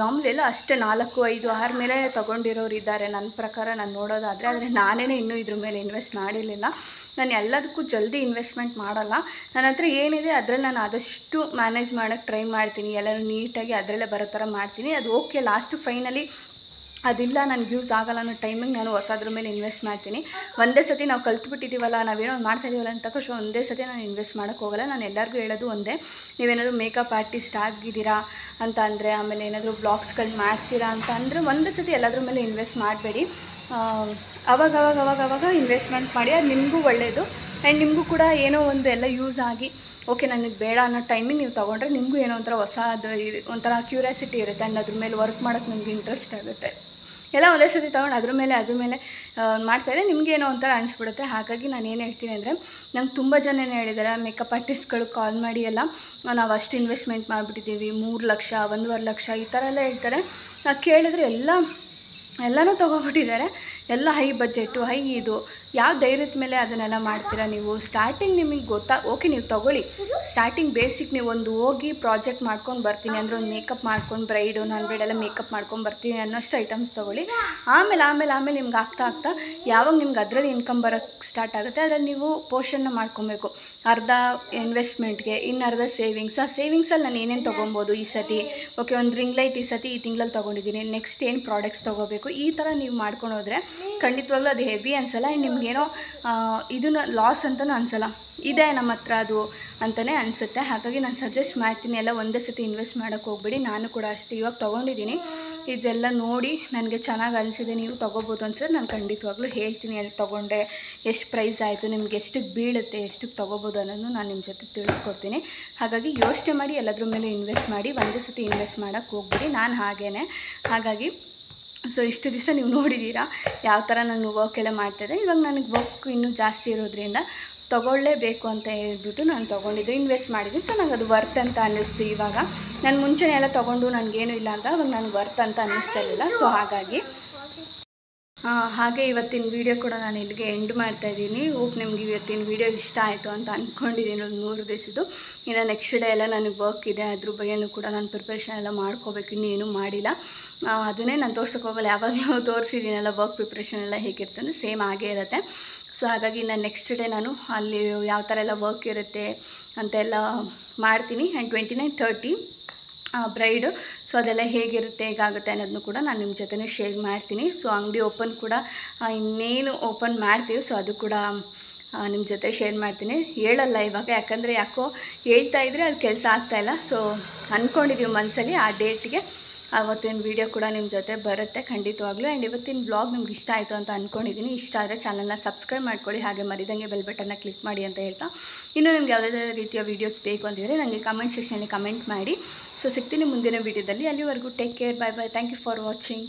ಮಾಮೂಲಿ ಎಲ್ಲ ಅಷ್ಟೇ 4-5-6 ಮೇಲೆ ತೊಗೊಂಡಿರೋರು ಇದ್ದಾರೆ ನನ್ನ ಪ್ರಕಾರ ನಾನು ನೋಡೋದಾದರೆ. ಆದರೆ ನಾನೇ ಇನ್ನೂ ಇದ್ರ ಮೇಲೆ ಇನ್ವೆಸ್ಟ್ ಮಾಡಿರಲಿಲ್ಲ. ನಾನು ಎಲ್ಲದಕ್ಕೂ ಜಲ್ದಿ ಇನ್ವೆಸ್ಟ್ಮೆಂಟ್ ಮಾಡಲ್ಲ. ನನ್ನ ಹತ್ರ ಏನಿದೆ ಅದರಲ್ಲಿ ನಾನು ಆದಷ್ಟು ಮ್ಯಾನೇಜ್ ಮಾಡೋಕ್ಕೆ ಟ್ರೈ ಮಾಡ್ತೀನಿ. ಎಲ್ಲನೂ ನೀಟಾಗಿ ಅದರಲ್ಲೇ ಬರೋ ಥರ ಮಾಡ್ತೀನಿ. ಅದು ಓಕೆ, ಲಾಸ್ಟು ಫೈನಲಿ ಅದಿಲ್ಲ ನನಗೆ ಯೂಸ್ ಆಗಲ್ಲ ಅನ್ನೋ ಟೈಮಿಗೆ ನಾನು ಹೊಸದ್ರ ಮೇಲೆ ಇನ್ವೆಸ್ಟ್ ಮಾಡ್ತೀನಿ. ಒಂದೇ ಸತಿ ನಾವು ಕಲ್ತ್ಬಿಟ್ಟಿದ್ದೀವಲ್ಲ, ನಾವೇನೋ ಒಂದು ಮಾಡ್ತಾಯಿದ್ದೀವಲ್ಲ ಅಂತ ತಕ್ಷಣ ಒಂದೇ ಸತಿ ನಾನು ಇನ್ವೆಸ್ಟ್ ಮಾಡೋಕ್ಕೆ ಹೋಗಲ್ಲ. ನಾನು ಎಲ್ಲರಿಗೂ ಹೇಳೋದು ಒಂದೇ, ನೀವೇನಾದರೂ ಮೇಕಪ್ ಆರ್ಟಿಸ್ಟ್ ಆಗಿದ್ದೀರಾ ಅಂತ ಅಂದರೆ, ಆಮೇಲೆ ಏನಾದರೂ ವ್ಲಾಗ್ಸ್ಗಳು ಮಾಡ್ತೀರಾ ಅಂತ ಅಂದರೆ ಒಂದೇ ಸತಿ ಎಲ್ಲದ್ರ ಮೇಲೆ ಇನ್ವೆಸ್ಟ್ ಮಾಡಬೇಡಿ. ಅವಾಗ ಇನ್ವೆಸ್ಟ್ಮೆಂಟ್ ಮಾಡಿ, ಅದು ನಿಮಗೂ ಒಳ್ಳೆಯದು. ಆ್ಯಂಡ್ ನಿಮಗೂ ಕೂಡ ಏನೋ ಒಂದು ಎಲ್ಲ ಯೂಸ್ ಆಗಿ ಓಕೆ ನನಗೆ ಬೇಡ ಅನ್ನೋ ಟೈಮಿಗೆ ನೀವು ತೊಗೊಂಡ್ರೆ ನಿಮಗೂ ಏನೋ ಒಂಥರ ಹೊಸದು ಒಂಥರ ಕ್ಯೂರಿಯಾಸಿಟಿ ಇರುತ್ತೆ. ಆ್ಯಂಡ್ ಅದ್ರ ಮೇಲೆ ವರ್ಕ್ ಮಾಡೋಕ್ಕೆ ನಿಮ್ಗೆ ಇಂಟ್ರೆಸ್ಟ್ ಆಗುತ್ತೆ. ಎಲ್ಲ ಒಂದೇ ಸತಿ ತೊಗೊಂಡು ಅದ್ರ ಮೇಲೆ ಮಾಡ್ತಾಯಿದ್ರೆ ನಿಮಗೇನೋ ಒಂಥರ ಅನಿಸ್ಬಿಡುತ್ತೆ. ಹಾಗಾಗಿ ನಾನು ಏನು ಹೇಳ್ತೀನಿ ಅಂದರೆ, ನಂಗೆ ತುಂಬ ಜನ ಹೇಳಿದ್ದಾರೆ ಮೇಕಪ್ ಆರ್ಟಿಸ್ಟ್ಗಳು ಕಾಲ್ ಮಾಡಿ ಎಲ್ಲ ನಾವು ಅಷ್ಟು ಇನ್ವೆಸ್ಟ್ಮೆಂಟ್ ಮಾಡಿಬಿಟ್ಟಿದ್ದೀವಿ, 3 ಲಕ್ಷ 1.5 ಲಕ್ಷ ಈ ಥರ ಎಲ್ಲ ಹೇಳ್ತಾರೆ. ಕೇಳಿದ್ರೆ ಎಲ್ಲನೂ ತೊಗೊಬಿಟ್ಟಿದ್ದಾರೆ. ಎಲ್ಲ ಹೈ ಬಜೆಟು, ಹೈ ಇದು. ಯಾವ ಧೈರ್ಯದ ಮೇಲೆ ಅದನ್ನೆಲ್ಲ ಮಾಡ್ತೀರಾ ನೀವು? ಸ್ಟಾರ್ಟಿಂಗ್ ನಿಮಗೆ ಓಕೆ ನೀವು ತೊಗೊಳ್ಳಿ. ಸ್ಟಾರ್ಟಿಂಗ್ ಬೇಸಿಕ್ ನೀವು ಒಂದು ಹೋಗಿ ಪ್ರಾಜೆಕ್ಟ್ ಮಾಡ್ಕೊಂಡು ಬರ್ತೀನಿ ಅಂದರೆ ಒಂದು ಮೇಕಪ್ ಮಾಡ್ಕೊಂಡು ಬ್ರೈಡು ನಾನು ಬ್ರೈಡೆಲ್ಲ ಮೇಕಪ್ ಮಾಡ್ಕೊಂಡು ಬರ್ತೀನಿ ಅನ್ನೋಷ್ಟು ಐಟಮ್ಸ್ ತೊಗೊಳ್ಳಿ. ಆಮೇಲೆ ನಿಮ್ಗೆ ಆಗ್ತಾ ಯಾವಾಗ ನಿಮ್ಗೆ ಅದರಲ್ಲಿ ಇನ್ಕಮ್ ಬರೋಕ್ಕೆ ಸ್ಟಾರ್ಟ್ ಆಗುತ್ತೆ ಅದರಲ್ಲಿ ನೀವು ಪೋರ್ಷನ್ನ ಮಾಡ್ಕೊಬೇಕು. ಅರ್ಧ ಇನ್ವೆಸ್ಟ್ಮೆಂಟ್ಗೆ, ಇನ್ನರ್ಧ ಸೇವಿಂಗ್ಸ್. ಆ ಸೇವಿಂಗ್ಸಲ್ಲಿ ನಾನು ಏನೇನು ತೊಗೊಬೋದು ಈ ಸತಿ, ಓಕೆ ಒಂದು ರಿಂಗ್ ಲೈಟ್ ಈ ಸತಿ ಈ ತಿಂಗಳಲ್ಲಿ ತೊಗೊಂಡಿದ್ದೀನಿ, ನೆಕ್ಸ್ಟ್ ಏನು ಪ್ರಾಡಕ್ಟ್ಸ್ ತೊಗೋಬೇಕು, ಈ ಥರ ನೀವು ಮಾಡ್ಕೊಂಡು ಹೋದರೆ ಖಂಡಿತವಾಗ್ಲೂ ಅದು ಹೆವಿ ಅನಿಸಲ್ಲ. ಆ್ಯಂಡ್ ನಿಮ್ಗೇನೋ ಇದನ್ನು ಲಾಸ್ ಅಂತಲೂ ಅನಿಸಲ್ಲ, ಇದೆ ನಮ್ಮ ಹತ್ರ ಅದು ಅಂತಲೇ ಅನಿಸುತ್ತೆ. ಹಾಗಾಗಿ ನಾನು ಸಜೆಸ್ಟ್ ಮಾಡ್ತೀನಿ, ಎಲ್ಲ ಒಂದೇ ಸತಿ ಇನ್ವೆಸ್ಟ್ ಮಾಡೋಕ್ಕೆ ಹೋಗ್ಬೇಡಿ. ನಾನು ಕೂಡ ಅಷ್ಟೇ ಇವಾಗ ತೊಗೊಂಡಿದ್ದೀನಿ. ಇದೆಲ್ಲ ನೋಡಿ ನನಗೆ ಚೆನ್ನಾಗಿ ಅನಿಸಿದೆ, ನೀವು ತೊಗೋಬೋದು ಅನ್ಸಿದ್ರೆ ನಾನು ಖಂಡಿತವಾಗ್ಲೂ ಹೇಳ್ತೀನಿ ಎಲ್ಲಿ ತೊಗೊಂಡೆ, ಎಷ್ಟು ಪ್ರೈಸ್ ಆಯಿತು, ನಿಮ್ಗೆ ಎಷ್ಟಕ್ಕೆ ಬೀಳುತ್ತೆ, ಎಷ್ಟಕ್ಕೆ ತೊಗೋಬೋದು ಅನ್ನೋದು ನಾನು ನಿಮ್ಮ ಜೊತೆ ತಿಳಿಸ್ಕೊಡ್ತೀನಿ. ಹಾಗಾಗಿ ಯೋಚನೆ ಮಾಡಿ ಎಲ್ಲದ್ರ ಮೇಲೆ ಇನ್ವೆಸ್ಟ್ ಮಾಡಿ, ಒಂದೇ ಸತಿ ಇನ್ವೆಸ್ಟ್ ಮಾಡೋಕ್ಕೆ ಹೋಗ್ಬೇಡಿ. ನಾನು ಹಾಗೇ. ಹಾಗಾಗಿ ಸೊ ಇಷ್ಟು ದಿವಸ ನೀವು ನೋಡಿದ್ದೀರಾ ಯಾವ ಥರ ನಾನು ವರ್ಕ್ ಎಲ್ಲ ಮಾಡ್ತಾಯಿದ್ದೆ. ಇವಾಗ ನನಗೆ ವರ್ಕ್ ಇನ್ನೂ ಜಾಸ್ತಿ ಇರೋದ್ರಿಂದ ತೊಗೊಳ್ಳೇಬೇಕು ಅಂತ ಹೇಳ್ಬಿಟ್ಟು ನಾನು ತೊಗೊಂಡಿದ್ದು, ಇನ್ವೆಸ್ಟ್ ಮಾಡಿದ್ದೀನಿ. ಸೊ ನನಗೆ ಅದು ವರ್ತ್ ಅಂತ ಅನ್ನಿಸ್ತು. ಇವಾಗ ನಾನು ಮುಂಚೆನೇ ಎಲ್ಲ ತೊಗೊಂಡು ನನಗೇನು ಇಲ್ಲ ಅಂತ ಅವಾಗ ನನಗೆ ವರ್ತ್ ಅಂತ ಅನ್ನಿಸ್ತಾ ಇರಲಿಲ್ಲ. ಸೊ ಹಾಗೆ ಇವತ್ತಿನ ವೀಡಿಯೋ ಕೂಡ ನಾನು ಇಲ್ಲಿಗೆ ಎಂಡ್ ಮಾಡ್ತಾಯಿದ್ದೀನಿ. ಹೋಪ್ ನಿಮ್ಗೆ ಇವತ್ತಿನ ವೀಡಿಯೋ ಇಷ್ಟ ಆಯಿತು ಅಂತ ಅಂದ್ಕೊಂಡಿದ್ದೀನಿ. ಒಂದು 3 ದಿವಸದ್ದು. ಇನ್ನು ನೆಕ್ಸ್ಟ್ ಡೇ ಎಲ್ಲ ನನಗೆ ವರ್ಕ್ ಇದೆ, ಅದ್ರ ಬಗ್ಗೆಯೂ ಕೂಡ ನಾನು ಪ್ರಿಪ್ರೇಷನ್ ಎಲ್ಲ ಮಾಡ್ಕೋಬೇಕು. ಇನ್ನೇನು ಮಾಡಿಲ್ಲ, ಅದನ್ನೇ ನಾನು ತೋರ್ಸೋಕೆ ಹೋಗಲ್ಲ. ಯಾವಾಗಲೂ ತೋರಿಸಿದ್ದೀನಲ್ಲ ವರ್ಕ್ ಪ್ರಿಪ್ರೇಷನ್ ಎಲ್ಲ ಹೇಗಿರುತ್ತೆ ಅಂದರೆ ಸೇಮ್ ಆಗೇ ಇರುತ್ತೆ. ಸೊ ಹಾಗಾಗಿ ನಾನು ನೆಕ್ಸ್ಟ್ ಡೇ ನಾನು ಅಲ್ಲಿ ಯಾವ ಥರ ಎಲ್ಲ ವರ್ಕ್ ಇರುತ್ತೆ ಅಂತೆಲ್ಲ ಮಾಡ್ತೀನಿ. And 29-30 braid. ಸೊ ಅದೆಲ್ಲ ಹೇಗಿರುತ್ತೆ ಹೇಗಾಗುತ್ತೆ ಅನ್ನೋದನ್ನು ಕೂಡ ನಾನು ನಿಮ್ಮ ಜೊತೆ ಶೇರ್ ಮಾಡ್ತೀನಿ. ಸೊ ಅಂಗಡಿ ಓಪನ್ ಕೂಡ ಇನ್ನೇನು ಓಪನ್ ಮಾಡ್ತೀವಿ, ಸೊ ಅದು ಕೂಡ ನಿಮ್ಮ ಜೊತೆ ಶೇರ್ ಮಾಡ್ತೀನಿ. ಹೇಳಲ್ಲ ಇವಾಗ, ಯಾಕೋ ಹೇಳ್ತಾ ಇದ್ದರೆ ಅದು ಕೆಲಸ ಆಗ್ತಾಯಿಲ್ಲ. ಸೊ ಅಂದ್ಕೊಂಡಿದ್ದೀವಿ ಮನಸ್ಸಲ್ಲಿ ಆ ಡೇಟ್ಗೆ ಅವತ್ತಿನ ವೀಡಿಯೋ ಕೂಡ ನಿಮ್ಮ ಜೊತೆ ಬರುತ್ತೆ ಖಂಡಿತವಾಗ್ಲೂ. ಆ್ಯಂಡ್ ಇವತ್ತಿನ ಬ್ಲಾಗ್ ನಿಮ್ಗೆ ಇಷ್ಟ ಆಯಿತು ಅಂತ ಅಂದ್ಕೊಂಡಿದ್ದೀನಿ. ಇಷ್ಟ ಆದರೆ ಚಾನಲ್ನ ಸಬ್ಸ್ಕ್ರೈಬ್ ಮಾಡ್ಕೊಳ್ಳಿ, ಹಾಗೆ ಮರಿದಂಗೆ ಬೆಲ್ ಬಟನ್ನ ಕ್ಲಿಕ್ ಮಾಡಿ ಅಂತ ಹೇಳ್ತಾ, ಇನ್ನೂ ನಿಮ್ಗೆ ಯಾವುದೇ ರೀತಿಯ ವೀಡಿಯೋಸ್ ಬೇಕು ಅಂತಿದ್ರೆ ನನಗೆ ಕಮೆಂಟ್ ಸೆಕ್ಷನಲ್ಲಿ ಕಮೆಂಟ್ ಮಾಡಿ. ಸೊ ಸಿಗ್ತೀನಿ ಮುಂದಿನ ವೀಡಿಯೋದಲ್ಲಿ. ಅಲ್ಲಿವರೆಗೂ take care, bye bye, thank you for watching.